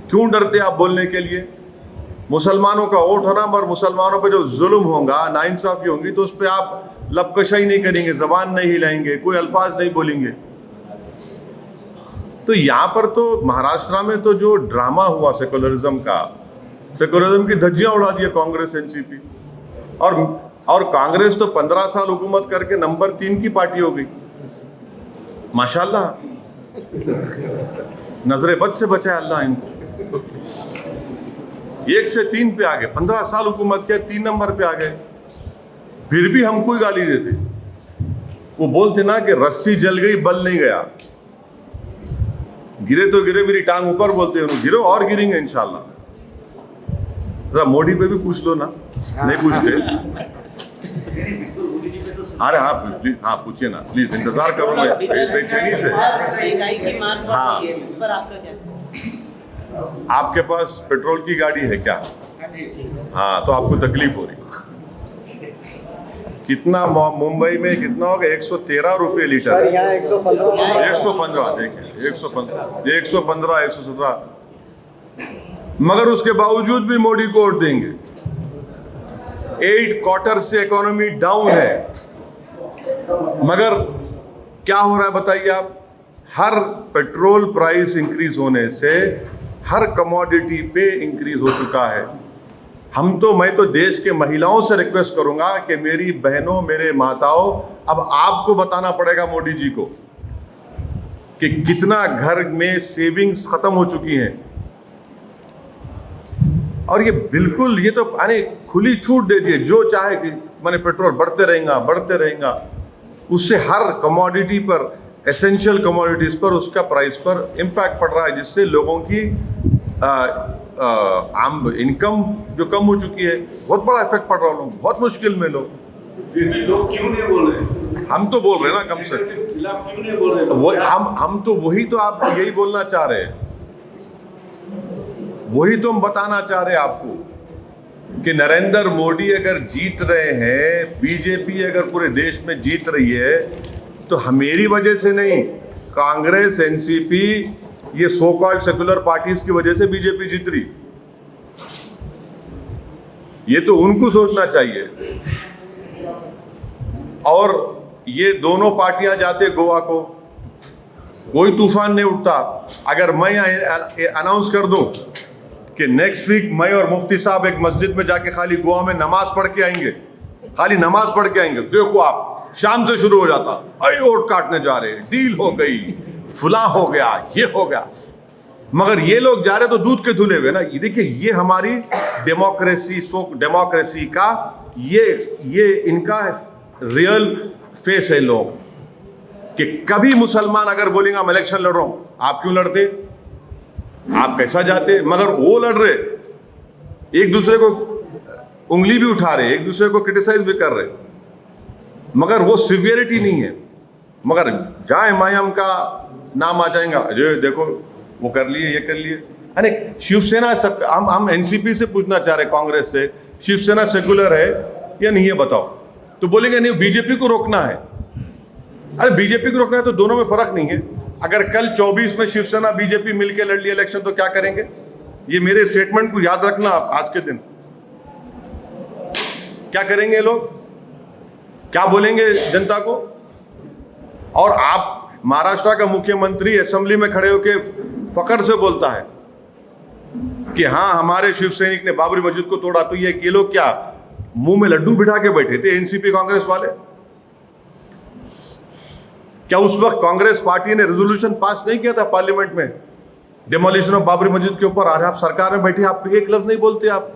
Speaker 3: क्यों डरते आप बोलने के लिए? मुसलमानों का वोट होना, मगर मुसलमानों पे जो जुल्म होगा, नाइंसाफी होंगी, तो उस पर आप लबकशाई नहीं करेंगे, जबान नहीं हिलाएंगे, कोई अल्फाज नहीं बोलेंगे। तो यहाँ पर तो महाराष्ट्र में तो जो ड्रामा हुआ सेकुलरिज्म का, सेकुलरिज्म की धज्जियां उड़ा दी कांग्रेस एनसीपी। और कांग्रेस तो 15 साल हुकूमत करके नंबर 3 की पार्टी हो गई माशाल्लाह। नजरे बद से बचाए अल्लाह इनको। 1 से 3 पे आ गए, 15 साल हुकूमत किया, 3 नंबर पे आ गए। फिर भी हमको ही गाली देते। वो बोलते ना कि रस्सी जल गई बल नहीं गया, गिरे तो गिरे मेरी टांग ऊपर, बोलते हैं गिरो और गिरेंगे इंशाल्लाह। जरा मोदी पे भी पूछ लो ना, नहीं पूछते। अरे हाँ प्लीज, हाँ पूछिए ना प्लीज, इंतजार करूंगा बेचैनी से।
Speaker 7: महंगाई की मार बढ़
Speaker 3: हाँ।
Speaker 7: रही है, उस पर आपका क्या?
Speaker 3: आपके पास पेट्रोल की गाड़ी है क्या? हाँ, तो आपको तकलीफ हो रही। कितना मुंबई में कितना होगा? 113 रुपये लीटर।
Speaker 4: सर यहाँ 115
Speaker 3: 115 देखिए, 115 117। मगर उसके बावजूद भी मोदी को वोट देंगे। 8 क्वार्टर से इकोनॉमी डाउन है, मगर क्या हो रहा है बताइए आप? हर पेट्रोल प्राइस इंक्रीज होने से हर कमोडिटी पे इंक्रीज हो चुका है। मैं तो देश के महिलाओं से रिक्वेस्ट करूंगा कि मेरी बहनों, मेरे माताओं, अब आपको बताना पड़ेगा मोदी जी को कि कितना घर में सेविंग्स खत्म हो चुकी हैं। और ये बिल्कुल, ये तो अरे खुली छूट दे दिए, जो चाहे कि माने पेट्रोल बढ़ते रहेगा। उससे हर कमोडिटी पर, एसेंशियल कमोडिटीज पर, उसका प्राइस पर इम्पैक्ट पड़ रहा है, जिससे लोगों की आम इनकम जो कम हो चुकी है, बहुत बड़ा इफेक्ट पड़ रहा है। लोग बहुत मुश्किल में, लोग
Speaker 8: फिर भी लोग क्यों नहीं बोल रहे?
Speaker 3: हम तो बोल रहे हैं ना, कम से
Speaker 8: के खिलाफ क्यों नहीं बोल रहे?
Speaker 3: वो हम तो वही तो आप यही बोलना चाह रहे हैं, वही तो हम बताना चाह रहे हैं आपको कि नरेंद्र मोदी अगर जीत रहे हैं, बीजेपी अगर पूरे देश में जीत रही है, तो मेरी वजह से नहीं, कांग्रेस, एनसीपी, ये सो कॉल्ड सेकुलर पार्टीज की वजह से बीजेपी जीत रही। ये तो उनको सोचना चाहिए। और ये दोनों पार्टियां जाते गोवा को, कोई तूफान नहीं उठता। अगर मैं अनाउंस कर दूं कि नेक्स्ट वीक मैं और मुफ्ती साहब एक मस्जिद में जाके खाली गोवा में नमाज पढ़ के आएंगे, खाली नमाज पढ़ के आएंगे, देखो आप शाम से शुरू हो जाता, अरे वोट काटने जा रहे, डील हो गई, फुला हो गया, ये हो गया। मगर ये लोग जा रहे तो दूध के धुले हुए ना। ये देखिए, ये हमारी डेमोक्रेसी का ये इनका रियल फेस है लोग, कि कभी मुसलमान अगर बोलेंगे हम इलेक्शन लड़ रहा हूं, आप क्यों लड़ते, आप कैसा जाते? मगर वो लड़ रहे, एक दूसरे को उंगली भी उठा रहे, एक दूसरे को क्रिटिसाइज भी कर रहे, मगर वो सिवियरिटी नहीं है। मगर जहाँ इमाम का नाम आ जाएगा, अरे देखो वो कर लिए, ये कर लिए। अरे शिवसेना सब, हम एनसीपी से पूछना चाह रहे, कांग्रेस से, शिवसेना सेकुलर है या नहीं है बताओ, तो बोलेंगे नहीं बीजेपी को रोकना है। अरे बीजेपी को रोकना है तो दोनों में फर्क नहीं है। अगर कल 24 में शिवसेना बीजेपी मिलकर लड़ लिया इलेक्शन तो क्या करेंगे? ये मेरे स्टेटमेंट को याद रखना आप आज के दिन। क्या करेंगे लोग, क्या बोलेंगे जनता को? और आप महाराष्ट्र का मुख्यमंत्री असेंबली में खड़े होकर फखर से बोलता है कि हाँ हमारे शिव सैनिक ने बाबरी मस्जिद को तोड़ा। तो ये लोग क्या मुंह में लड्डू बिठा के बैठे थे एनसीपी कांग्रेस वाले? क्या उस वक्त कांग्रेस पार्टी ने रेजोल्यूशन पास नहीं किया था पार्लियामेंट में डिमोलिशन ऑफ बाबरी मस्जिद के ऊपर? आज आप सरकार में बैठे, आप एक लफ्ज नहीं बोलते। आप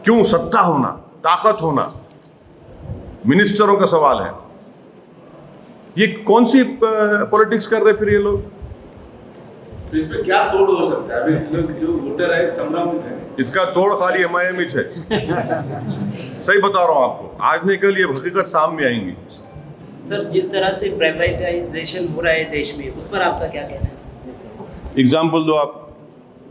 Speaker 3: क्यों? सत्ता होना, ताकत होना, मिनिस्टरों का सवाल है। ये कौन सी पॉलिटिक्स कर रहे फिर ये लोग?
Speaker 8: तो इस पे क्या तोड़ हो सकता है? अभी लोग जो वोटर है संभ्रमित है।
Speaker 3: इसका तोड़ खाली एमआईएम ही है। सही बता रहा हूं आपको, आज नहीं कल ये हकीकत सामने आएंगी।
Speaker 7: सर, जिस तरह से प्राइवेटाइजेशन हो रहा है देश में, उस पर आपका क्या कहना है?
Speaker 3: एग्जाम्पल दो आप।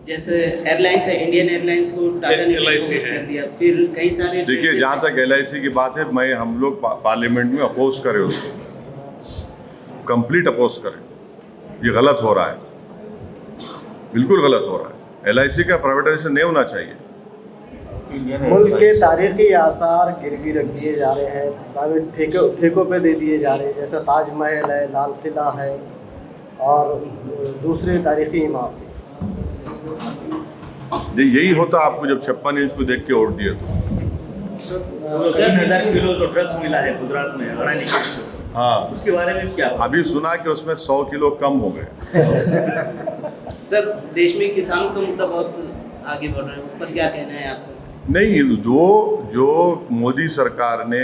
Speaker 7: जैसे एयरलाइंस है, इंडियन एयरलाइंस को टाटा ने
Speaker 2: LIC है।
Speaker 7: कर दिया, फिर कई सारे
Speaker 3: देखिए, जहाँ तक LIC की बात है, हम लोग पार्लियामेंट में अपोज करें उसको, कंप्लीट अपोज करें। ये गलत हो रहा है, बिल्कुल गलत हो रहा है। LIC का प्राइवेटाइजेशन नहीं होना चाहिए।
Speaker 4: मुल्क के तारीखी आसार गिरवी रख दिए जा रहे हैं, प्राइवेट ठेकों पे दे दिए जा रहे हैं, जैसे ताजमहल है, लाल किला है और दूसरे तारीखी इमारतें।
Speaker 3: यही होता आपको जब 56 इंच को देख के वोट दिए तो।
Speaker 6: 3,000 किलो जो ड्रग्स मिला है गुजरात में अडानी के,
Speaker 3: हाँ,
Speaker 6: उसके बारे में क्या?
Speaker 3: अभी सुना कि उसमें 100 किलो कम हो गए।
Speaker 7: सर, देश में किसानों का मुद्दा बहुत आगे बढ़ रहा है, उस पर क्या कहना है आपका?
Speaker 3: नहीं, जो मोदी सरकार ने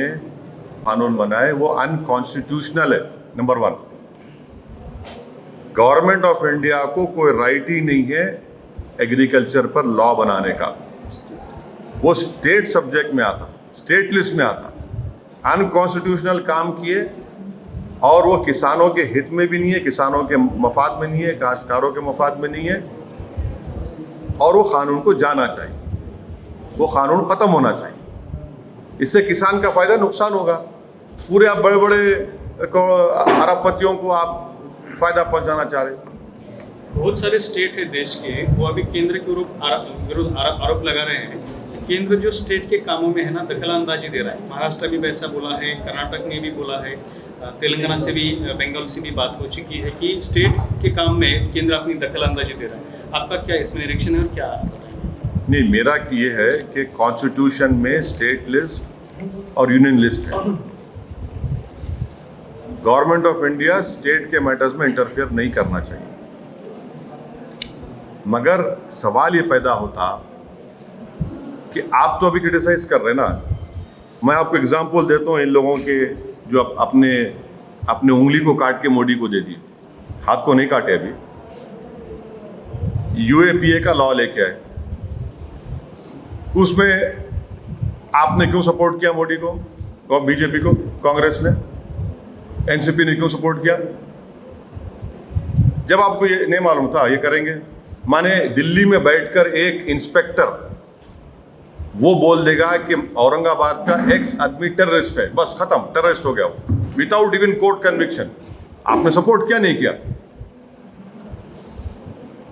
Speaker 3: कानून बनाए वो अनकॉन्स्टिट्यूशनल है। नंबर 1, गवर्नमेंट ऑफ इंडिया को कोई राइट ही नहीं है एग्रीकल्चर पर लॉ बनाने का। वो स्टेट सब्जेक्ट में आता, स्टेट लिस्ट में आता। अनकॉन्स्टिट्यूशनल काम किए और वो किसानों के हित में भी नहीं है, किसानों के मफाद में नहीं है, काश्तकारों के मफाद में नहीं है। और वो कानून को जाना चाहिए, वो कानून ख़त्म होना चाहिए। इससे किसान का फ़ायदा नुकसान होगा। पूरे आप बड़े बड़े अरबपतियों को आप फ़ायदा पहुंचाना चाह रहे।
Speaker 2: बहुत सारे स्टेट है देश के, वो अभी केंद्र के विरुद्ध आरोप लगा रहे हैं कि केंद्र जो स्टेट के कामों में है ना, दखलंदाजी दे रहा है। महाराष्ट्र में भी ऐसा बोला है, कर्नाटक ने भी बोला है, तेलंगाना से भी, बंगाल से भी बात हो चुकी है कि स्टेट के काम में केंद्र अपनी दखलंदाजी दे रहा है। आपका क्या इसमें निरीक्षण है और क्या?
Speaker 3: नहीं, मेरा ये है कि कॉन्स्टिट्यूशन में स्टेट लिस्ट और यूनियन लिस्ट है। गवर्नमेंट ऑफ इंडिया स्टेट के मैटर्स में इंटरफेयर नहीं करना चाहिए। मगर सवाल ये पैदा होता कि आप तो अभी क्रिटिसाइज कर रहे हैं ना। मैं आपको एग्जांपल देता हूँ इन लोगों के जो अपने उंगली को काट के मोदी को दे दिए, हाथ को नहीं काटे। अभी UAPA का लॉ लेके आए, उसमें आपने क्यों सपोर्ट किया मोदी को, और बीजेपी को, कांग्रेस ने, एनसीपी ने क्यों सपोर्ट किया? जब आपको ये नहीं मालूम था ये करेंगे। माने दिल्ली में बैठकर एक इंस्पेक्टर वो बोल देगा कि औरंगाबाद का एक्स आदमी टेररिस्ट है, बस खत्म, टेररिस्ट हो गया वो, विदाउट इवन कोर्ट कन्विक्शन। आपने सपोर्ट किया नहीं किया?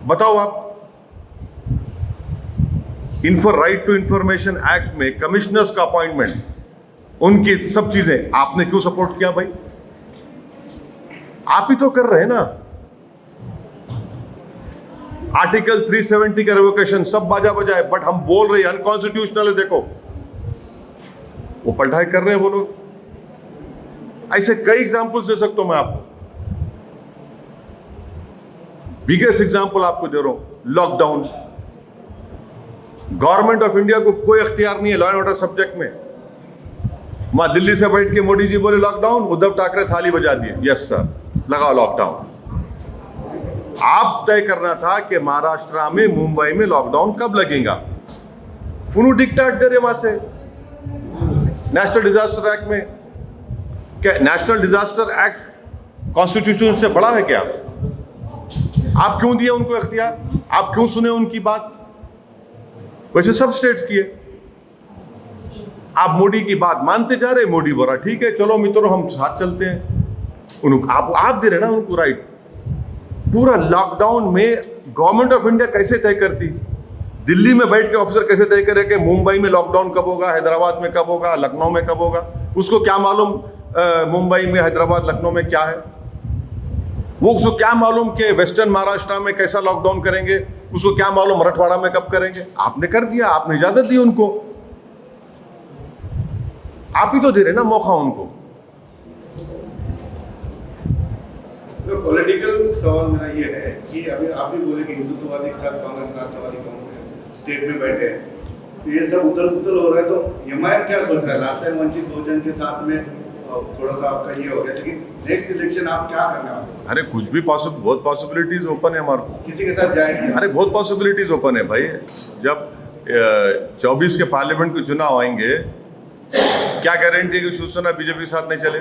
Speaker 3: बताओ आप। राइट टू इंफॉर्मेशन एक्ट में कमिश्नर्स का अपॉइंटमेंट, उनकी सब चीजें आपने क्यों सपोर्ट किया भाई? आप ही तो कर रहे हैं ना। आर्टिकल 370 का रिवोकेशन सब बाजा बजाए, बट हम बोल रहे हैं अनकॉन्स्टिट्यूशनल है। देखो वो पढ़ाई कर रहे हैं वो लोग। ऐसे कई एग्जांपल्स दे सकता हूं मैं आपको। बिगेस्ट एग्जांपल आपको दे रहा हूं, लॉकडाउन। गवर्नमेंट ऑफ इंडिया को कोई अख्तियार नहीं है लॉ एंड ऑर्डर सब्जेक्ट में। वहां दिल्ली से बैठ के मोदी जी बोले लॉकडाउन, उद्धव ठाकरे थाली बजा दिए, यस सर लगाओ लॉकडाउन। आप तय करना था कि महाराष्ट्र में, मुंबई में लॉकडाउन कब लगेगा। उन्होंने डिक्टेट दे रहे वहां से नेशनल डिजास्टर एक्ट में। क्या नेशनल डिजास्टर एक्ट कॉन्स्टिट्यूशन से बड़ा है क्या? आप क्यों दिए उनको अख्तियार? आप क्यों सुने उनकी बात? वैसे सब स्टेट्स किए। आप मोदी की बात मानते जा रहे। मोदी बोला ठीक है चलो मित्रों हम साथ चलते हैं। उनको आप दे रहे ना उनको राइट। पूरा लॉकडाउन में गवर्नमेंट ऑफ इंडिया कैसे तय करती? दिल्ली में बैठ के ऑफिसर कैसे तय करे कि मुंबई में लॉकडाउन कब होगा, हैदराबाद में कब होगा, लखनऊ में कब होगा? उसको क्या मालूम मुंबई में, हैदराबाद, लखनऊ में क्या है? वो उसको क्या मालूम कि वेस्टर्न महाराष्ट्र में कैसा लॉकडाउन करेंगे? उसको क्या मालूम मराठवाड़ा में कब करेंगे? आपने कर दिया, आपने इजाजत दी उनको। आप ही तो दे रहे ना मौका उनको।
Speaker 8: तो पॉलिटिकल सवाल मेरा ये है कि अभी आप भी बोले कि हिंदुत्ववादी के साथ कांग्रेस, राष्ट्रवादी कांग्रेस स्टेट में बैठे हैं, तो ये सब उथल पुथल हो रहा है। तो एमआईएम क्या सोच रहा है? लास्ट टाइम वंचित बहुजन के साथ में थोड़ा सा आपका ये हो गया, लेकिन नेक्स्ट इलेक्शन आप क्या करने वाले?
Speaker 3: अरे कुछ भी बहुत पॉसिबिलिटीज ओपन है हमारे को।
Speaker 8: किसी के साथ जाएंगे?
Speaker 3: अरे बहुत पॉसिबिलिटीज ओपन है भाई। जब 24 के पार्लियामेंट के चुनाव आएंगे, क्या गारंटी है कि शिवसेना बीजेपी के साथ नहीं चले?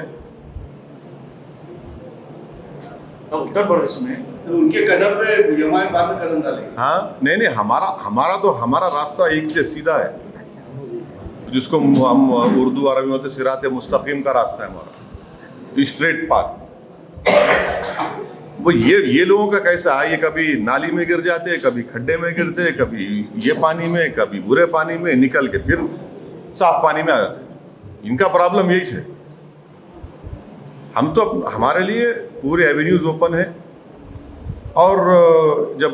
Speaker 6: अब उत्तर प्रदेश में
Speaker 8: तो उनके कदम पे एमआईएम बाद में कदम डालेगी।
Speaker 3: हाँ नहीं हमारा रास्ता एक से सीधा है, जिसको हम उर्दू अरबी में होते सिरात मुस्तकीम का रास्ता है हमारा, स्ट्रेट पाथ। वो ये लोगों का कैसा है, ये कभी नाली में गिर जाते, कभी खड्डे में गिरते, कभी ये पानी में, कभी बुरे पानी में, निकल के फिर साफ पानी में आ जाते। इनका प्रॉब्लम यही है। हम तो हमारे लिए पूरे एवेन्यूज ओपन है, और जब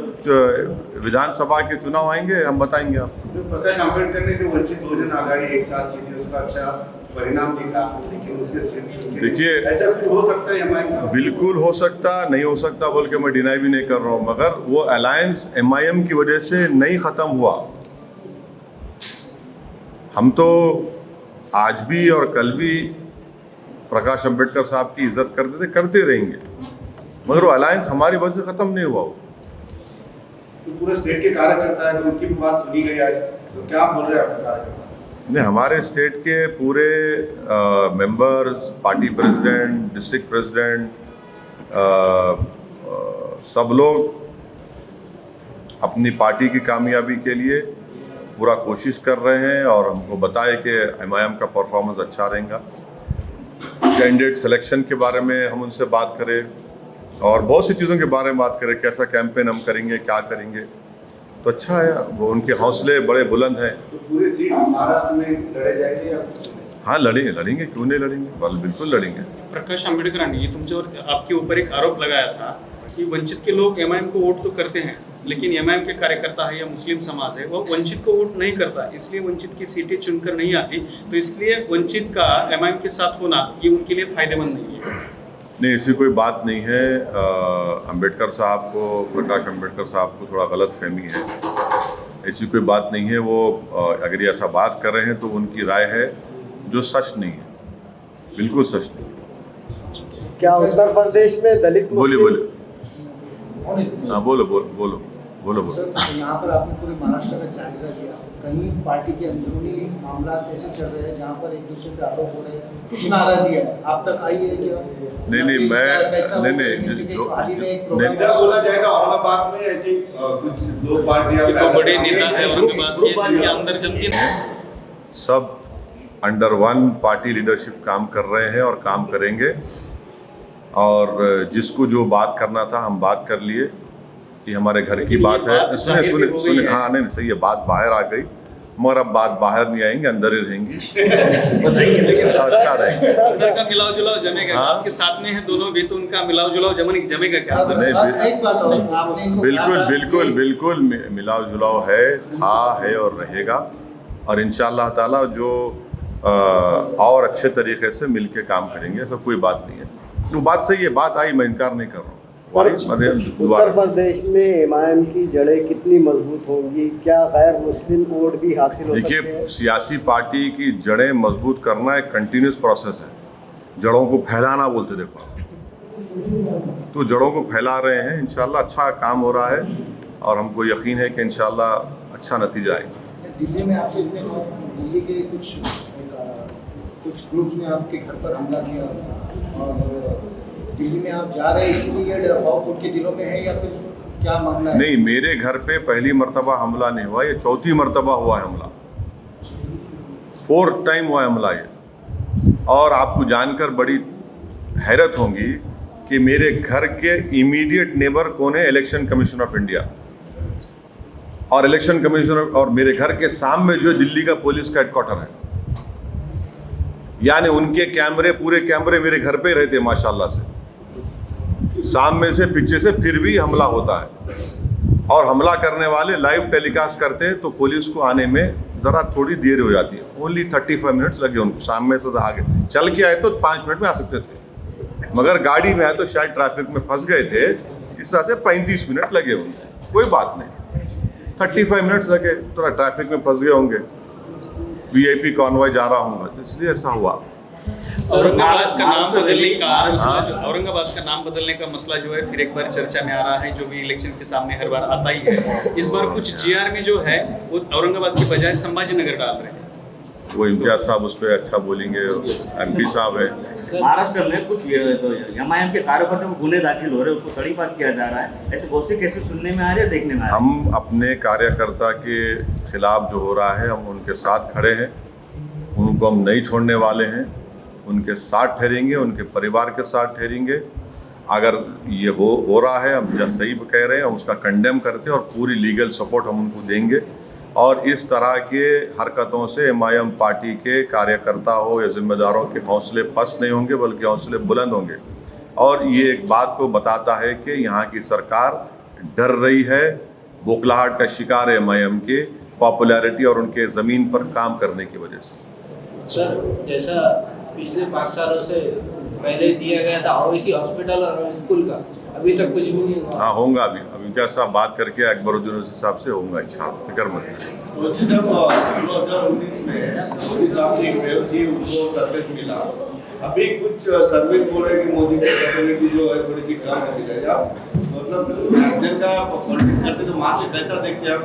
Speaker 3: विधानसभा के चुनाव आएंगे हम बताएंगे आपको।
Speaker 8: जो प्रकाश आंबेडकर ने जो वंचित बहुजन आघाड़ी एक साथ की थी, उसका अच्छा परिणाम दिखा, लेकिन उसके सीट
Speaker 3: देखिए,
Speaker 8: ऐसा कुछ हो सकता है एमआईएम का?
Speaker 3: बिल्कुल हो सकता, नहीं हो सकता बोल के मैं डिनाई भी नहीं कर रहा हूँ, मगर वो अलायंस एमआईएम की वजह से नहीं ख़त्म हुआ। हम तो आज भी और कल भी प्रकाश अंबेडकर साहब की इज्जत करते थे, करते रहेंगे, मगर वो अलायंस हमारी वजह से ख़त्म नहीं हुआ।
Speaker 8: तो पूरे स्टेट के कार्यकर्ता है, तो उनकी भी बात सुनी गई आज, तो क्या बोल रहे हैं आपके कार्यकर्ता?
Speaker 3: नहीं, हमारे स्टेट के पूरे members, party president, district president, सब लोग अपनी पार्टी की कामयाबी के लिए पूरा कोशिश कर रहे हैं, और हमको बताए कि एमआईएम का परफॉर्मेंस अच्छा रहेगा। कैंडिडेट सिलेक्शन के बारे में हम उनसे बात करें, और बहुत सी चीज़ों के बारे में बात करें, कैसा कैंपेन हम करेंगे, क्या करेंगे, तो अच्छा है। वो उनके हौसले बड़े बुलंद हैं।
Speaker 8: तो पूरी सीट महाराष्ट्र में लड़े जाएंगे या?
Speaker 3: हाँ लड़ेंगे, क्यों नहीं लड़ेंगे, बिल्कुल लड़ेंगे।
Speaker 2: प्रकाश आंबेडकरांनी तुमच्यावर आपके ऊपर एक आरोप लगाया था कि वंचित के लोग एमआईएम को वोट तो करते हैं, लेकिन एमआईएम के कार्यकर्ता है या मुस्लिम समाज है वो वंचित को वोट नहीं करता, इसलिए वंचित की सीटें चुनकर नहीं आती, तो इसलिए वंचित का एमआईएम के साथ होना ये उनके लिए फायदेमंद नहीं है।
Speaker 3: नहीं, ऐसी कोई बात नहीं है। अंबेडकर साहब को, प्रकाश अंबेडकर साहब को थोड़ा गलत फहमी है, ऐसी कोई बात नहीं है। वो अगर ये ऐसा बात कर रहे हैं तो उनकी राय है, जो सच नहीं है, बिल्कुल सच नहीं।
Speaker 4: क्या उत्तर प्रदेश में दलित
Speaker 3: बोले हाँ बोलो।
Speaker 5: सर, यहाँ पर आपने पूरे महाराष्ट्र का जायजा लिया, कहीं पार्टी के अंदरूनी मामला ऐसे चल रहे हैं जहाँ पर एक दूसरे पे आरोप हो रहे हैं, कुछ नाराजगी है, आप तक आई है क्या?
Speaker 3: नहीं
Speaker 8: बोला जाएगा औरंगाबाद में ऐसी कुछ दो पार्टियां,
Speaker 2: बड़े नेता है औरंगाबाद के, जिनके अंदर जमती है,
Speaker 3: सब अंडर वन पार्टी लीडरशिप काम कर रहे हैं और काम करेंगे, और जिसको जो बात करना था हम बात कर लिए कि हमारे घर की बात है। सुने हाँ, नहीं सही है, बात बाहर आ गई, मगर अब बात बाहर नहीं आएंगे, अंदर ही रहेंगी। अच्छा रहेंगे।
Speaker 2: अंदर का मिलाव जुलाव जमेगा,
Speaker 3: हाँ?
Speaker 2: आपके साथ में है दोनों भी, तो उनका मिलाव जुलाव जमेगा क्या?
Speaker 3: बिल्कुल मिलाव जुलाव है, था, है और रहेगा, और इंशाअल्लाह ताला जो और अच्छे तरीके से मिलके काम करेंगे, ऐसा कोई बात नहीं है। वो बात सही है, बात आई, मैं इनकार नहीं कर रहा हूँ।
Speaker 4: उत्तर प्रदेश में एमआईएम की जड़ें कितनी मजबूत होंगी? क्या गैर मुस्लिम वोट भी हासिल हो सकते हैं?
Speaker 3: देखिए, सियासी पार्टी की जड़ें मजबूत करना एक कंटिन्यूस प्रोसेस है, जड़ों को फैलाना बोलते, देखो तो जड़ों को फैला रहे हैं, इंशाल्लाह अच्छा काम हो रहा है, और हमको यकीन है कि इंशाल्लाह अच्छा नतीजा आएगा।
Speaker 5: दिल्ली में आपसे दिल्ली के कुछ ग्रुप्स ने आपके घर पर हमला किया, और दिल्ली में आप जा रहे हैं, इसलिए डर खौफ उनके दिलों में है, या फिर क्या मामला है?
Speaker 3: नहीं, मेरे घर पे पहली मर्तबा हमला नहीं हुआ, ये चौथी मर्तबा हुआ है हमला, 4th टाइम हुआ है हमला ये। और आपको जानकर बड़ी हैरत होगी कि मेरे घर के इमीडिएट नेबर कौन है? इलेक्शन कमीशन ऑफ इंडिया, और इलेक्शन कमीशनर, और मेरे घर के सामने जो दिल्ली का पुलिस का हेडक्वार्टर है, यानी उनके कैमरे, पूरे कैमरे मेरे घर पे रहते माशाल्लाह से, सामने से पीछे से, फिर भी हमला होता है, और हमला करने वाले लाइव टेलीकास्ट करते हैं, तो पुलिस को आने में ज़रा थोड़ी देर हो जाती है, ओनली 35 मिनट्स लगे उनको, सामने से आगे चल के आए तो 5 मिनट में आ सकते थे, मगर गाड़ी में आए तो शायद ट्रैफिक में फंस गए थे, इस तरह से 35 मिनट लगे उनको। कोई बात नहीं, 35 मिनट्स लगे, थोड़ा ट्रैफिक में फंस गए होंगे, वीआईपी कॉन्वॉय जा रहा हूँ, तो इसलिए ऐसा हुआ।
Speaker 2: औरंगाबाद का नाम बदलने का मसला जो है फिर एक बार चर्चा में आ रहा है, जो भी इलेक्शन के सामने हर बार आता ही है। इस बार कुछ जीआर में जो है वो औरंगाबाद के बजाय संभाजी नगर डाल रहे हैं।
Speaker 3: वो इम्तियाज साहब उस पर अच्छा बोलेंगे, MP साहब है।
Speaker 6: महाराष्ट्र में कुछ तो एमआईएम के कार्यकर्ताओं को गुने दाखिल हो रहे हैं, उसको तड़ीपार किया जा रहा है, ऐसे बहुत से केसेस सुनने में आ रहे हैं, देखने में आ रहे हैं।
Speaker 3: हम अपने कार्यकर्ता के खिलाफ जो हो रहा है हम उनके साथ खड़े हैं, उनको हम नहीं छोड़ने वाले हैं, उनके साथ ठहरेंगे, उनके परिवार के साथ ठहरेंगे। अगर ये हो रहा है, हम जब सही कह रहे हैं, हम उसका कंडेम करते हैं और पूरी लीगल सपोर्ट हम उनको देंगे। और इस तरह के हरकतों से MIM पार्टी के कार्यकर्ता हो या जिम्मेदारों के हौसले पस्त नहीं होंगे, बल्कि हौसले बुलंद होंगे। और ये एक बात को बताता है कि यहाँ की सरकार डर रही है, बौखलाहट का शिकार है MIM के पॉपुलैरिटी और उनके ज़मीन पर काम करने की वजह से।
Speaker 7: सर, जैसा पिछले 5 सालों से पहले दिया गया था ओवैसी हॉस्पिटल और स्कूल का, अभी तक कुछ भी नहीं हुआ।
Speaker 3: हाँ, होगा अभी इम्तियाज साहब बात करके अकबरुद्दीन ओवैसी साहब से होगा, अच्छा फिक्र मत करिए।
Speaker 8: ओवैसी साहब 2019 में मोदी साहब की एक वेव थी, उनको सक्सेस मिला। अभी कुछ सर्वे बोल रहे हैं कि मोदी की कैपेबिलिटी जो है थोड़ी सी कम होती जाए। आप मतलब नेशनल का पॉलिटिक्स करते तो वहाँ से कैसा देखते आप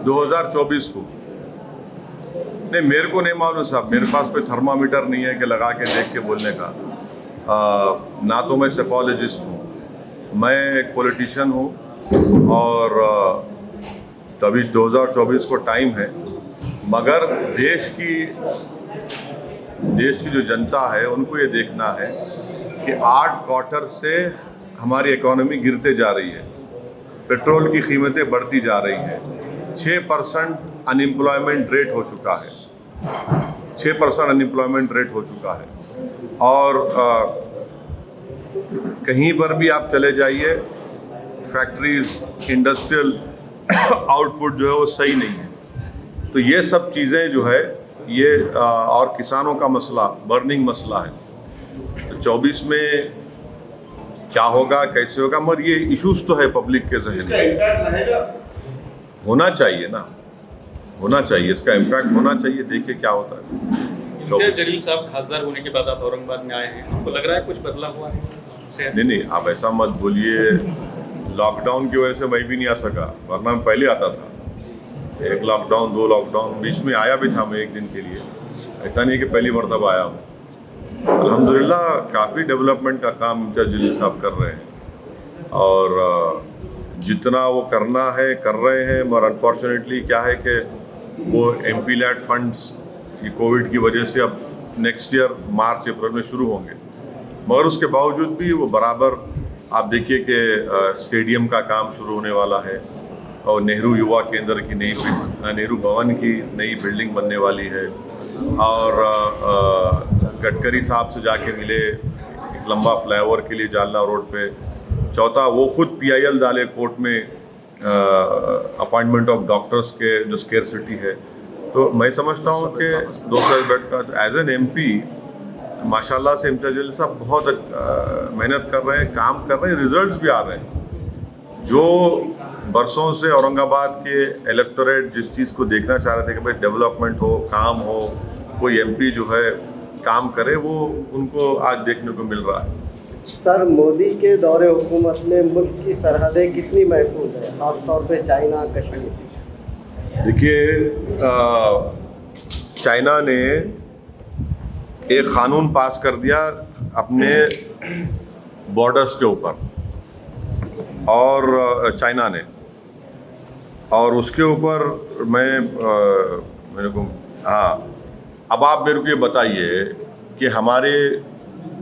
Speaker 3: 2024 को? नहीं, मेरे को नहीं मालूम साहब, मेरे पास कोई थर्मामीटर नहीं है कि लगा के देख के बोलने का। ना तो मैं सेफोलॉजिस्ट हूँ, मैं एक पॉलिटिशियन हूँ और तभी 2024 को टाइम है। मगर देश की जो जनता है उनको ये देखना है कि 8 क्वार्टर से हमारी इकोनॉमी गिरते जा रही है, पेट्रोल की कीमतें बढ़ती जा रही हैं, 6% अनएम्प्लॉयमेंट रेट हो चुका है, 6% अनएम्प्लॉयमेंट रेट हो चुका है। और कहीं पर भी आप चले जाइए, फैक्ट्रीज, इंडस्ट्रियल आउटपुट जो है वो सही नहीं है। तो ये सब चीज़ें जो है ये और किसानों का मसला बर्निंग मसला है। तो 24 में क्या होगा, कैसे होगा, मगर ये इश्यूज तो है पब्लिक के जहन
Speaker 8: इसका
Speaker 3: में।
Speaker 8: इम्पैक्ट रहेगा,
Speaker 3: होना चाहिए ना, होना चाहिए, इसका इम्पैक्ट होना चाहिए। देखिए क्या होता है।
Speaker 2: इम्तियाज जलील साहब खासदार होने के बाद आप औरंगाबाद में आए हैं, आपको लग रहा है कुछ बदलाव हुआ है?
Speaker 3: नहीं, आप ऐसा मत बोलिए। लॉकडाउन की वजह से मैं भी नहीं आ सका, वरना मैं पहले आता था। 1 लॉकडाउन 2 लॉकडाउन बीच में आया भी था मैं 1 दिन के लिए, ऐसा नहीं कि पहली मरतबा आया हूँ। अल्हम्दुलिल्लाह काफ़ी डेवलपमेंट का काम इम्तियाज जलील साहब कर रहे हैं और जितना वो करना है कर रहे हैं। मगर अनफॉर्चुनेटली क्या है कि वो MP लैड फंड्स ये कोविड की वजह से अब नेक्स्ट ईयर मार्च अप्रैल में शुरू होंगे, मगर उसके बावजूद भी वो बराबर आप देखिए कि स्टेडियम का काम शुरू होने वाला है और नेहरू युवा केंद्र की नेहरू भवन की नई बिल्डिंग बनने वाली है। और गडकरी साहब से जाके मिले एक लंबा फ्लाईओवर के लिए जालना रोड पे। चौथा, वो खुद PIL डाले कोर्ट में अपॉइंटमेंट ऑफ डॉक्टर्स के जो स्केर्सिटी है। तो मैं समझता हूँ कि 200 बेड का एज एन MP माशाल्लाह से इम्तियाज जलील साहब बहुत मेहनत कर रहे हैं, काम कर रहे हैं, रिजल्ट्स भी आ रहे हैं। जो बरसों से औरंगाबाद के इलेक्टोरेट जिस चीज़ को देखना चाह रहे थे कि भाई डेवलपमेंट हो, काम हो, कोई MP जो है काम करे, वो उनको आज देखने को मिल रहा है।
Speaker 4: सर, मोदी के दौरे हुकूमत में मुल्क की सरहदें कितनी महफूज है, खासतौर पे चाइना, कश्मीर?
Speaker 3: देखिए, चाइना ने एक क़ानून पास कर दिया अपने बॉर्डर्स के ऊपर, और चाइना ने, और उसके ऊपर मेरे को अब आप मेरे को ये बताइए कि हमारे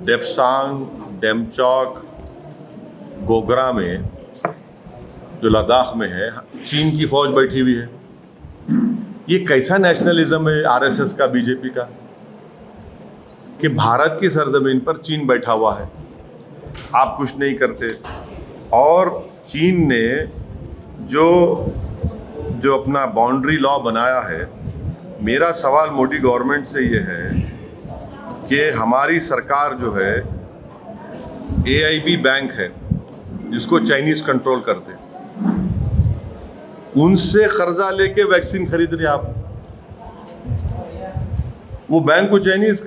Speaker 3: डेप्सांग, डेमचौक, गोगरा में जो लद्दाख में है, चीन की फ़ौज बैठी हुई है। ये कैसा नेशनलिज्म है RSS का, BJP का, कि भारत की सरजमीन पर चीन बैठा हुआ है, आप कुछ नहीं करते। और चीन ने जो अपना बाउंड्री लॉ बनाया है, मेरा सवाल मोदी गवर्नमेंट से ये है कि हमारी सरकार जो है AIB बैंक है जिसको चाइनीज़ कंट्रोल करते, उनसे कर्जा लेके वैक्सीन खरीद रहे आप। वो बैंक को चाइनीज़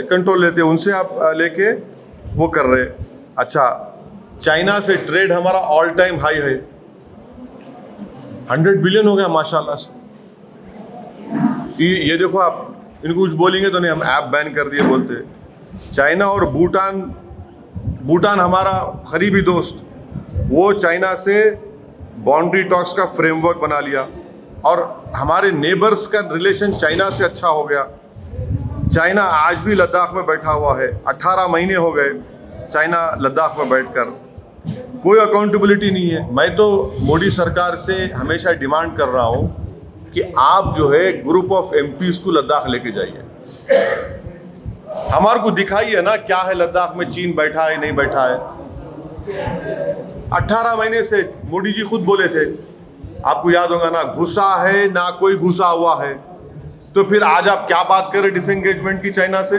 Speaker 3: कंट्रोल लेते, उनसे आप लेके वो कर रहे। अच्छा, चाइना से ट्रेड हमारा ऑल टाइम हाई है, 100 बिलियन हो गया माशाल्लाह से। ये देखो, आप इनको कुछ बोलेंगे तो नहीं, हम ऐप बैन कर दिए बोलते। चाइना और भूटान हमारा करीबी दोस्त, वो चाइना से बाउंड्री टॉक्स का फ्रेमवर्क बना लिया और हमारे नेबर्स का रिलेशन चाइना से अच्छा हो गया। चाइना आज भी लद्दाख में बैठा हुआ है, 18 महीने हो गए चाइना लद्दाख में बैठकर, कोई अकाउंटेबिलिटी नहीं है। मैं तो मोदी सरकार से हमेशा डिमांड कर रहा हूँ कि आप जो है ग्रुप ऑफ एमपीज को लद्दाख लेके जाइए, हमारे को दिखाइए ना क्या है लद्दाख में, चीन बैठा है नहीं बैठा है। 18 महीने से मोदी जी खुद बोले थे, आपको याद होगा ना, घुसा है ना कोई घुसा हुआ है। तो फिर आज आप क्या बात करें डिसएंगेजमेंट की चाइना से?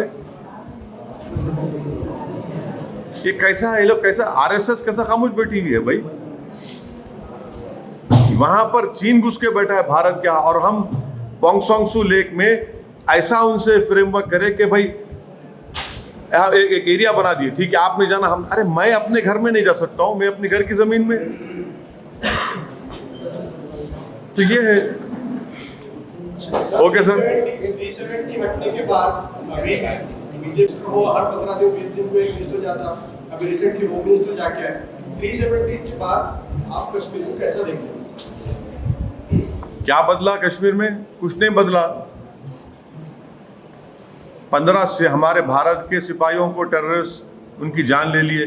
Speaker 3: ये कैसा है, ये लोग कैसा, आरएसएस कैसा खामोश बैठी हुई है भाई? वहां पर चीन घुस के बैठा है भारत क्या, और हम पोंगसोंगसू लेक में ऐसा उनसे फ्रेमवर्क करें कि भाई एक एरिया बना दिए, ठीक है आप नहीं जाना, हम, अरे मैं अपने घर में नहीं जा सकता हूं, मैं अपने घर की जमीन में। तो ये है। Okay sir.
Speaker 5: 370 हटने के बाद अभी बीजेपी को हर 15 दिन 20 दिन को एक मिनिस्टर जाता, अभी रिसेंटली होम मिनिस्टर जाके आए। 370 के बाद आप कश्मीर को कैसा देखते हैं?
Speaker 3: क्या बदला कश्मीर में? कुछ नहीं बदला। 15 से हमारे भारत के सिपाहियों को टेररिस्ट उनकी जान ले लिए,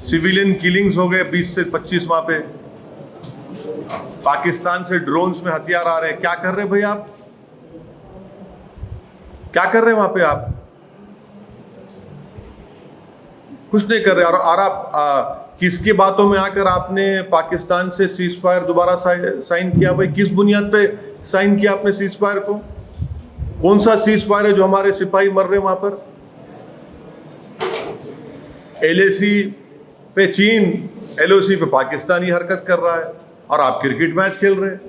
Speaker 3: सिविलियन किलिंग्स हो गए 20 से 25 वहां पे। पाकिस्तान से ड्रोन्स में हथियार आ रहे हैं, क्या कर रहे भाई आप? क्या कर रहे हैं वहां पे आप? कुछ नहीं कर रहे। और आप किसकी बातों में आकर आपने पाकिस्तान से सीज फायर दोबारा साइन किया भाई? किस बुनियाद पे साइन किया आपने सीज फायर को? कौन सा सीज फायर है जो हमारे सिपाही मर रहे वहां पर? एलएसी पे चीन, एलओसी पे पाकिस्तानी हरकत कर रहा है, और आप क्रिकेट मैच खेल रहे हैं।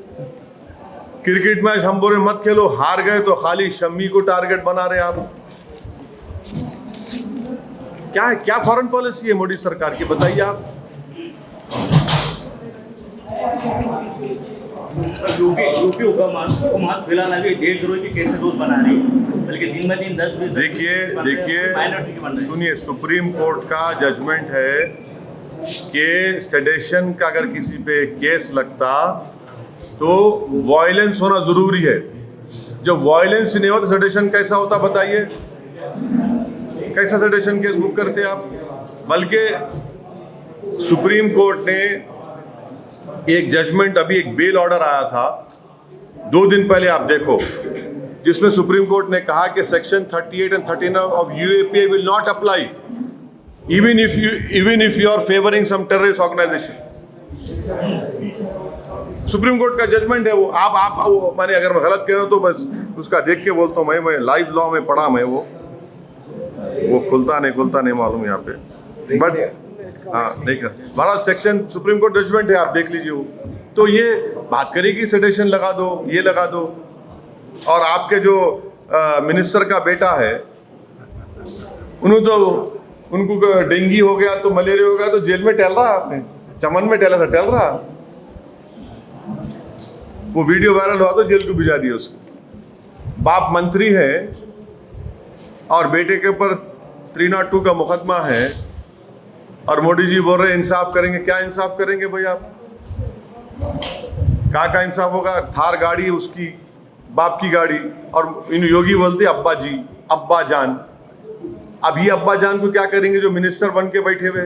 Speaker 3: क्रिकेट मैच हम बोले मत खेलो, हार गए तो खाली शम्मी को टारगेट बना रहे आप। क्या है, क्या फॉरेन पॉलिसी है मोदी सरकार की, बताइए आप।
Speaker 6: यूपी हुकूमत फिलहाल अभी देशद्रोही के केसेस रोज बना रही है, बल्कि दिन ब दिन 10-20
Speaker 3: देखिए सुनिए, सुप्रीम कोर्ट का जजमेंट है कि सेडेशन का अगर किसी पे केस लगता तो वायलेंस होना जरूरी है। जब वायलेंस नहीं हो तो सेडेशन कैसा होता बताइए? कैसा सेडेशन केस बुक करते आप? बल्कि सुप्रीम कोर्ट ने एक जजमेंट, अभी एक बेल ऑर्डर आया था 2 दिन पहले, आप देखो, जिसमें सुप्रीम कोर्ट ने कहा कि section 38 and 39 of UAPA will not apply even if you are favoring some terrorist organization। Supreme court का जजमेंट है वो। आप वो, माने अगर मैं गलत कह रहा हूं तो बस उसका देख के बोलता हूं, मैं लाइव लॉ में पढ़ा, मैं वो खुलता नहीं मालूम यहाँ पे, बट हाँ नहीं कर Bharat section supreme court judgment है, आप देख लीजिए वो। तो ये बात करेगी सेडेशन लगा दो, ये लगा दो। और आपके जो मिनिस्टर का बेटा है, उनको डेंगू हो गया तो मलेरिया हो गया तो जेल में टहल रहा, आपने चमन में टहला था, टहल रहा। वो वीडियो वायरल हुआ तो जेल को भिजा दिया उसको। बाप मंत्री है और बेटे के ऊपर 302 का मुकदमा है, और मोदी जी बोल रहे इंसाफ करेंगे। क्या इंसाफ करेंगे भाई आप? का इंसाफ होगा? थार गाड़ी उसकी, बाप की गाड़ी, और इन योगी बोलते अब्बा जी, अब्बा जान। अब ये अब्बा जान को क्या करेंगे जो मिनिस्टर बन के बैठे हुए?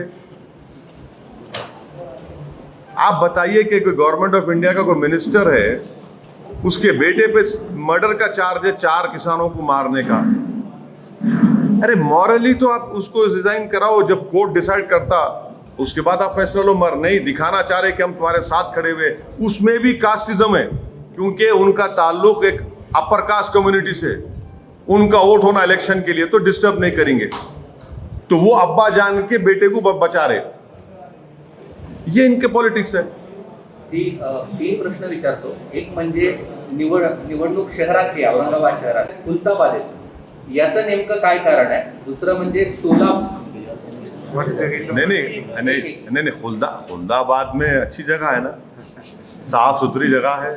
Speaker 3: आप बताइए कि कोई गवर्नमेंट ऑफ इंडिया का कोई मिनिस्टर है, उसके बेटे पे मर्डर का चार्ज है, 4 किसानों को मारने का। अरे मॉरली तो आप उसको रिजाइन कराओ, जब कोर्ट डिसाइड करता उसके बाद आप फैसला लो। मर नहीं, दिखाना चाह रहे कि हम तुम्हारे साथ खड़े हुए। उसमें भी कास्टिज्म है, क्योंकि उनका ताल्लुक एक अपर कास्ट कम्युनिटी से, उनका वोट होना इलेक्शन के लिए, तो डिस्टर्ब नहीं करेंगे। तो वो अब्बा जान के बेटे को बचा रहे, ये इनके पॉलिटिक्स है।
Speaker 9: तीन प्रश्न विचारतो। एक म्हणजे निवडणूक शहरातली, औरंगाबाद शहरात खुलताबाद आहे, याचं नेमकं काय कारण आहे? दुसरं म्हणजे
Speaker 3: नहीं खुलदाबाद में अच्छी जगह है ना, साफ सुथरी जगह है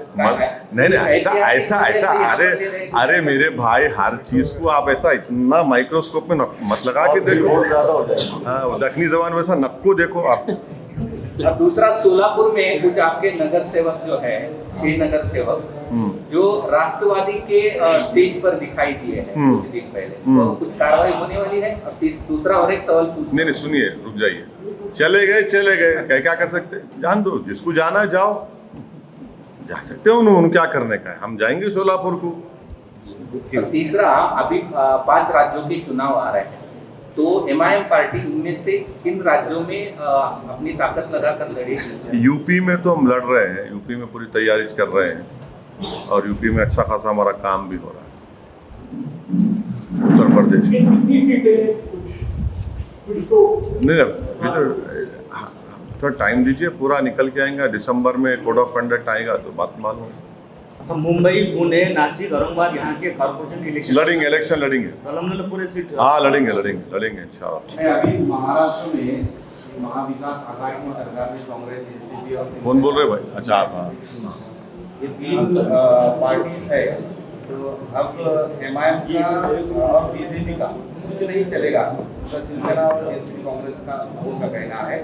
Speaker 3: नहीं ऐसा ऐसा ऐसा अरे मेरे भाई हर चीज को आप ऐसा इतना माइक्रोस्कोप में मत लगा के देखो। हाँ, दक्षिणी जबान वैसा नक्को देखो आप।
Speaker 9: अब दूसरा, सोलापुर में कुछ आपके नगर सेवक जो है, 6 नगर सेवक जो राष्ट्रवादी के स्टेज पर दिखाई दिए हैं कुछ दिन पहले, तो कुछ कार्रवाई होने वाली है? अब दूसरा और एक सवाल पूछ।
Speaker 3: नहीं सुनिए, रुक जाइए। चले गए क्या कर सकते, जान दो, जिसको जाना जाओ, जा सकते हो, उन्होंने क्या करने का है, हम जाएंगे सोलापुर को।
Speaker 9: तीसरा, अभी 5 राज्यों के चुनाव आ रहे हैं, तो एमआईएम पार्टी उनमें से किन राज्यों में अपनी ताकत लगाकर लड़ेगी?
Speaker 3: यूपी में तो हम लड़ रहे हैं, यूपी में पूरी तैयारी कर रहे हैं और यूपी में अच्छा खासा हमारा काम भी हो रहा है। उत्तर प्रदेश नहीं, थोड़ा टाइम दीजिए, पूरा निकल के आएगा। दिसंबर में कोड ऑफ कंडक्ट आएगा तो बात मालूम है।
Speaker 6: तो मुंबई, पुणे, नासिक, औरंगाबाद यहाँ के कॉर्पोरेशन के इलेक्शन लड़ेंगे
Speaker 3: लड़ेंगे।
Speaker 6: पूरे सीट।
Speaker 3: हाँ, लड़ेंगे इंशाल्लाह।
Speaker 10: अभी महाराष्ट्र में महाविकास आघाड़ी की सरकार में कांग्रेस, एनसीपी और
Speaker 3: कौन बोल रहे भाई? अच्छा आप,
Speaker 10: ये 3 पार्टीज है, तो अब एमआईएम का और बीजेपी का कुछ नहीं चलेगा, तो शिवसेना और एनसीपी कांग्रेस का उनका कहना है।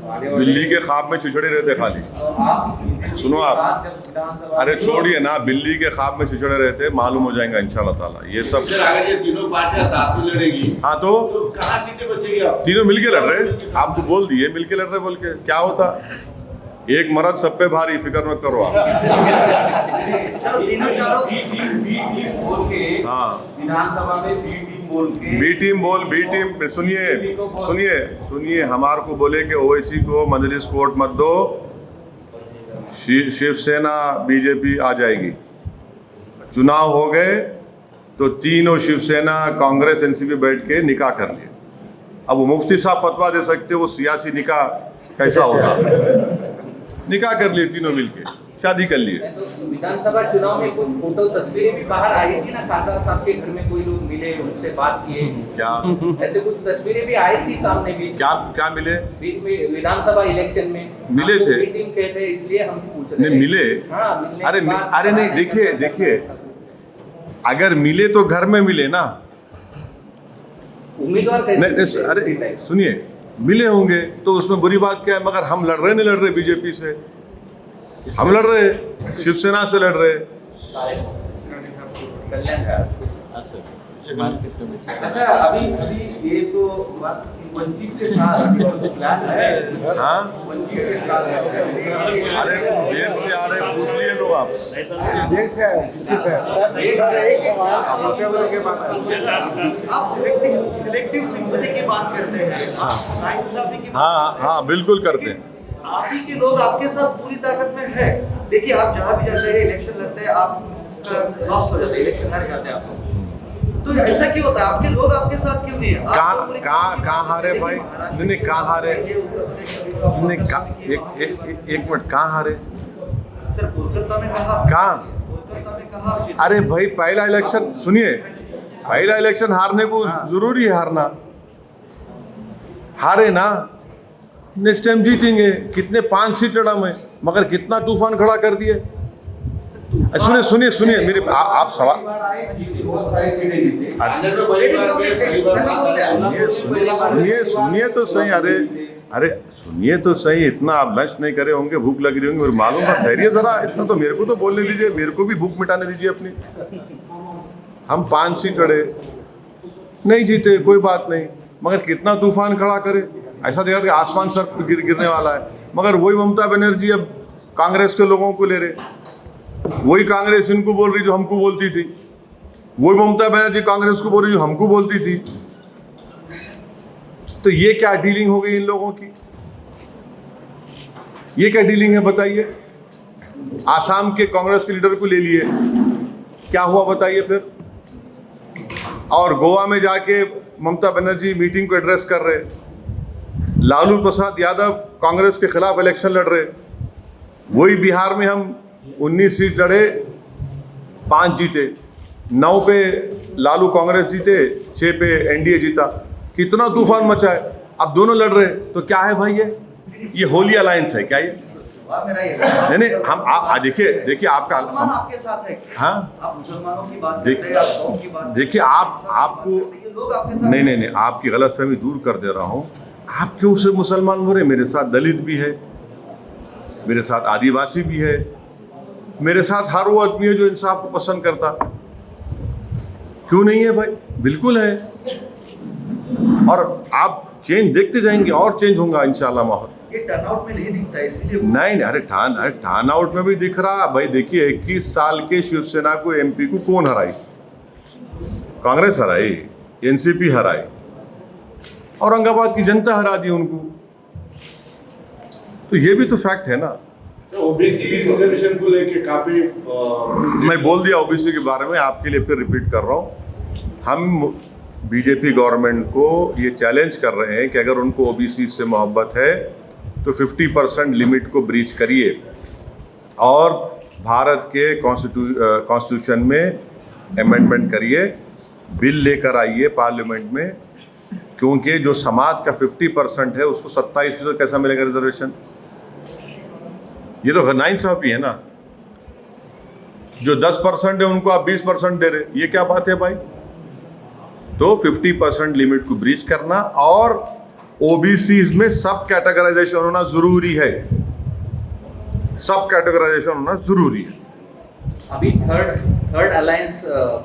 Speaker 3: बिल्ली के ख्वाब में छिछड़े रहते खाली। सुनो आप, अरे छोड़िए ना, बिल्ली के ख्वाब में छिछड़े रहते, मालूम हो जाएगा इंशाल्लाह ताला ये सब।
Speaker 8: अगर ये तीनों पार्टियां साथ में लड़ेगी,
Speaker 3: हाँ तो
Speaker 8: कहाँ सीटें बचेगी? आप
Speaker 3: तीनों मिलके लड़ रहे, आप तो बोल दिए मिलके लड़ रहे बोल के, क्या होता? एक मर्द सब पे भारी, फिक्र मत करो आप।
Speaker 10: बोल के
Speaker 3: हाँ,
Speaker 10: विधानसभा में
Speaker 3: बी टीम सुनिए, हमारे को बोले कि ओवैसी को मजलिस कोर्ट मत दो, शिवसेना बीजेपी आ जाएगी। चुनाव हो गए तो तीनों शिवसेना कांग्रेस एनसीपी बैठ के निकाह कर लिए। अब वो मुफ्ती साहब फतवा दे सकते, वो सियासी निकाह कैसा होगा? निकाह कर लिए तीनों मिलके, शादी कर लिए।
Speaker 9: तो विधानसभा चुनाव में कुछ फोटो तस्वीरें भी बाहर आई थी ना, खासदार साहब के घर में कोई लोग मिले, उनसे बात किए, क्या ऐसे कुछ तस्वीरें भी आई थी सामने भी?
Speaker 3: क्या मिले?
Speaker 9: बीच में विधानसभा इलेक्शन में
Speaker 3: मिले थे,
Speaker 9: मीटिंग कहते हैं, इसलिए हम पूछ रहे हैं।
Speaker 3: नहीं मिले?
Speaker 9: हाँ,
Speaker 3: अरे नहीं, देखिए अगर मिले तो घर में मिले ना,
Speaker 9: उम्मीदवार कैसे?
Speaker 3: अरे सुनिए, मिले होंगे तो उसमें बुरी बात क्या है? मगर हम लड़ रहे बीजेपी से, हम लड़ रहे शिवसेना से लड़ रहे।
Speaker 10: अच्छा, अभी ये तो वंचित के साथ है।
Speaker 3: हाँ,
Speaker 10: वंचित के साथ है।
Speaker 3: अरे देर से आ रहे, पूछ लिए लोग आप।
Speaker 5: देर से आए, किसी से
Speaker 4: आप सिलेक्टिव सिंपैथी की बात करते हैं।
Speaker 3: हाँ बिल्कुल करते हैं।
Speaker 4: आप ही के लोग आपके साथ पूरी ताकत में है। देखिए, आप जहाँ भी जाते हैं, इलेक्शन लड़ते हैं, आप लॉस हो जाते हैं, इलेक्शन हार जाते हैं आप। तो ऐसा क्यों होता है? आपके लोग आपके साथ क्यों नहीं है?
Speaker 3: कहाँ हारे भाई? नहीं कहाँ हारे? नहीं, एक मिनट, कहाँ हारे?
Speaker 4: सर, कोलकाता में कहा।
Speaker 3: कहाँ?
Speaker 4: कोलकाता में कहा।
Speaker 3: अरे भाई, पहला इलेक्शन सुनिए, पहला इलेक्शन हारने को जरूरी है, हारना, हारे ना, नेक्स्ट टाइम जीतेंगे। कितने 5 सीट लड़ा मैं, मगर कितना तूफान खड़ा कर दिए। सुनिए मेरे आप सवाल, सुनिए तो सही। अरे सुनिए तो सही, इतना आप लंच नहीं करे होंगे, भूख लग रही होंगी, और मालूम है, धैर्य जरा, इतना तो मेरे को तो बोलने दीजिए, मेरे को भी भूख मिटाने दीजिए अपनी। हम 5 सीट लड़े, नहीं जीते, कोई बात नहीं, मगर कितना तूफान खड़ा करे। ऐसा देखा कि आसमान सर गिरने वाला है, मगर वही ममता बनर्जी अब कांग्रेस के लोगों को ले रहे, वही कांग्रेस इनको बोल रही जो हमको बोलती थी, वही ममता बनर्जी कांग्रेस को बोल रही जो हमको बोलती थी। तो ये क्या डीलिंग हो गई इन लोगों की? ये क्या डीलिंग है बताइए? आसाम के कांग्रेस के लीडर को ले लिए, क्या हुआ बताइए फिर? और गोवा में जाके ममता बनर्जी मीटिंग को एड्रेस कर रहे, लालू प्रसाद यादव कांग्रेस के खिलाफ इलेक्शन लड़ रहे, वही बिहार में हम 19 सीट लड़े, 5 जीते, 9 पे लालू कांग्रेस जीते, 6 पे एनडीए जीता। कितना तूफान मचा है। अब दोनों लड़ रहे, तो क्या है भाई? ये होली अलायंस है क्या? ये
Speaker 11: सवाल मेरा ये
Speaker 3: नहीं हम देखिए आपका
Speaker 11: आपके साथ है।
Speaker 3: हाँ
Speaker 11: आप मुसलमानों की बात करते हैं, आप कौम की बात
Speaker 3: देखिए आपको
Speaker 11: ये लोग आपके साथ
Speaker 3: नहीं आपकी गलतफहमी दूर कर दे रहा हूँ। आप क्यों से मुसलमान हो रहे? मेरे साथ दलित भी है, मेरे साथ आदिवासी भी है, मेरे साथ हर वो आदमी है जो इंसाफ को पसंद करता। क्यों नहीं है भाई? बिल्कुल है। और आप चेंज देखते जाएंगे और चेंज होगा इंशाल्लाह माहौल।
Speaker 11: ये टर्नआउट में नहीं दिखता है, इसीलिए
Speaker 3: नहीं अरे टर्न आउट में भी दिख रहा भाई। देखिए 21 साल के शिवसेना को एमपी को कौन हराई? कांग्रेस हराई, एनसीपी हराई, औरंगाबाद की जनता हरा दी उनको। तो ये भी तो फैक्ट है ना।
Speaker 8: ओबीसी रिजर्वेशन को लेके काफी
Speaker 3: मैं बोल दिया ओबीसी के बारे में, आपके लिए फिर रिपीट कर रहा हूँ। हम बीजेपी गवर्नमेंट को ये चैलेंज कर रहे हैं कि अगर उनको ओबीसी से मोहब्बत है तो 50% लिमिट को ब्रीच करिए और भारत के कॉन्स्टिट्यूशन में अमेंडमेंट करिए, बिल लेकर आइए पार्लियामेंट में। क्योंकि जो समाज का 50% है उसको 27% कैसा मिलेगा रिजर्वेशन? ये तो नाइंसाफी है ना। जो 10% है उनको आप 20% दे रहे, ये क्या बात है भाई? तो 50% लिमिट को ब्रीच करना और ओबीसी में सब कैटेगराइजेशन होना जरूरी है। सब कैटेगराइजेशन होना जरूरी है।
Speaker 9: अभी थर्ड अलायंस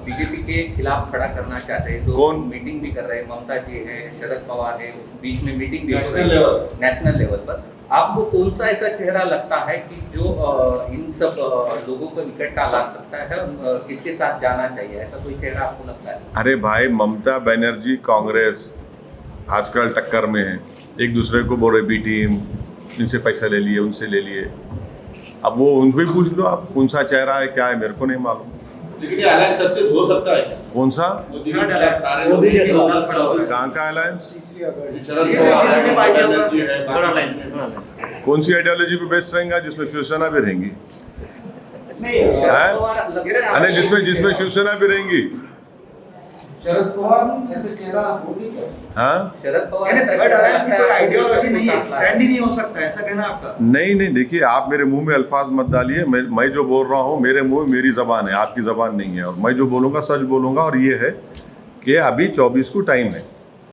Speaker 9: बीजेपी के खिलाफ खड़ा करना चाहते हैं, तो
Speaker 3: कौन?
Speaker 9: मीटिंग भी कर रहे हैं। ममता जी हैं, शरद पवार है, बीच में मीटिंग भी हो रही है नेशनल लेवल पर। आपको कौन सा ऐसा चेहरा लगता है कि जो इन सब लोगों को इकट्ठा ला सकता है? किसके साथ जाना चाहिए, ऐसा कोई चेहरा आपको लगता है?
Speaker 3: अरे भाई ममता बनर्जी कांग्रेस आजकल टक्कर में है, एक दूसरे को बोल रहे बी टीम, इनसे पैसा ले लिए, उनसे ले लिए। अब वो उनसे भी पूछ लो आप कौन सा चेहरा है, क्या है, मेरे को नहीं मालूम।
Speaker 8: लेकिन ये अलायंस सक्सेस हो सकता है।
Speaker 3: कौन सा?
Speaker 8: सारे
Speaker 3: कहाँ का अलायंस?
Speaker 8: शरद पवार
Speaker 3: कौन सी आइडियोलॉजी पे बेस्ड रहेगा? जिसमें शिवसेना भी रहेंगी,
Speaker 9: शरद पवार लग रहा है
Speaker 3: अरे जिसमें शिवसेना भी रहेंगी।
Speaker 10: शरद पवार ऐसे चेहरा होगी क्या?
Speaker 3: हाँ
Speaker 9: शरद पवार
Speaker 11: थर्ड अलायंस की कोई आइडियोलॉजी नहीं है, ट्रेंड ही नहीं हो सकता, ऐसा कहना आपका?
Speaker 3: नहीं देखिए आप मेरे मुंह में अल्फाज मत डालिए। मैं जो बोल रहा हूँ मेरे मुंह मेरी ज़बान है, आपकी ज़बान नहीं है। और मैं जो बोलूँगा सच बोलूँगा। और ये है कि अभी 24 को टाइम है।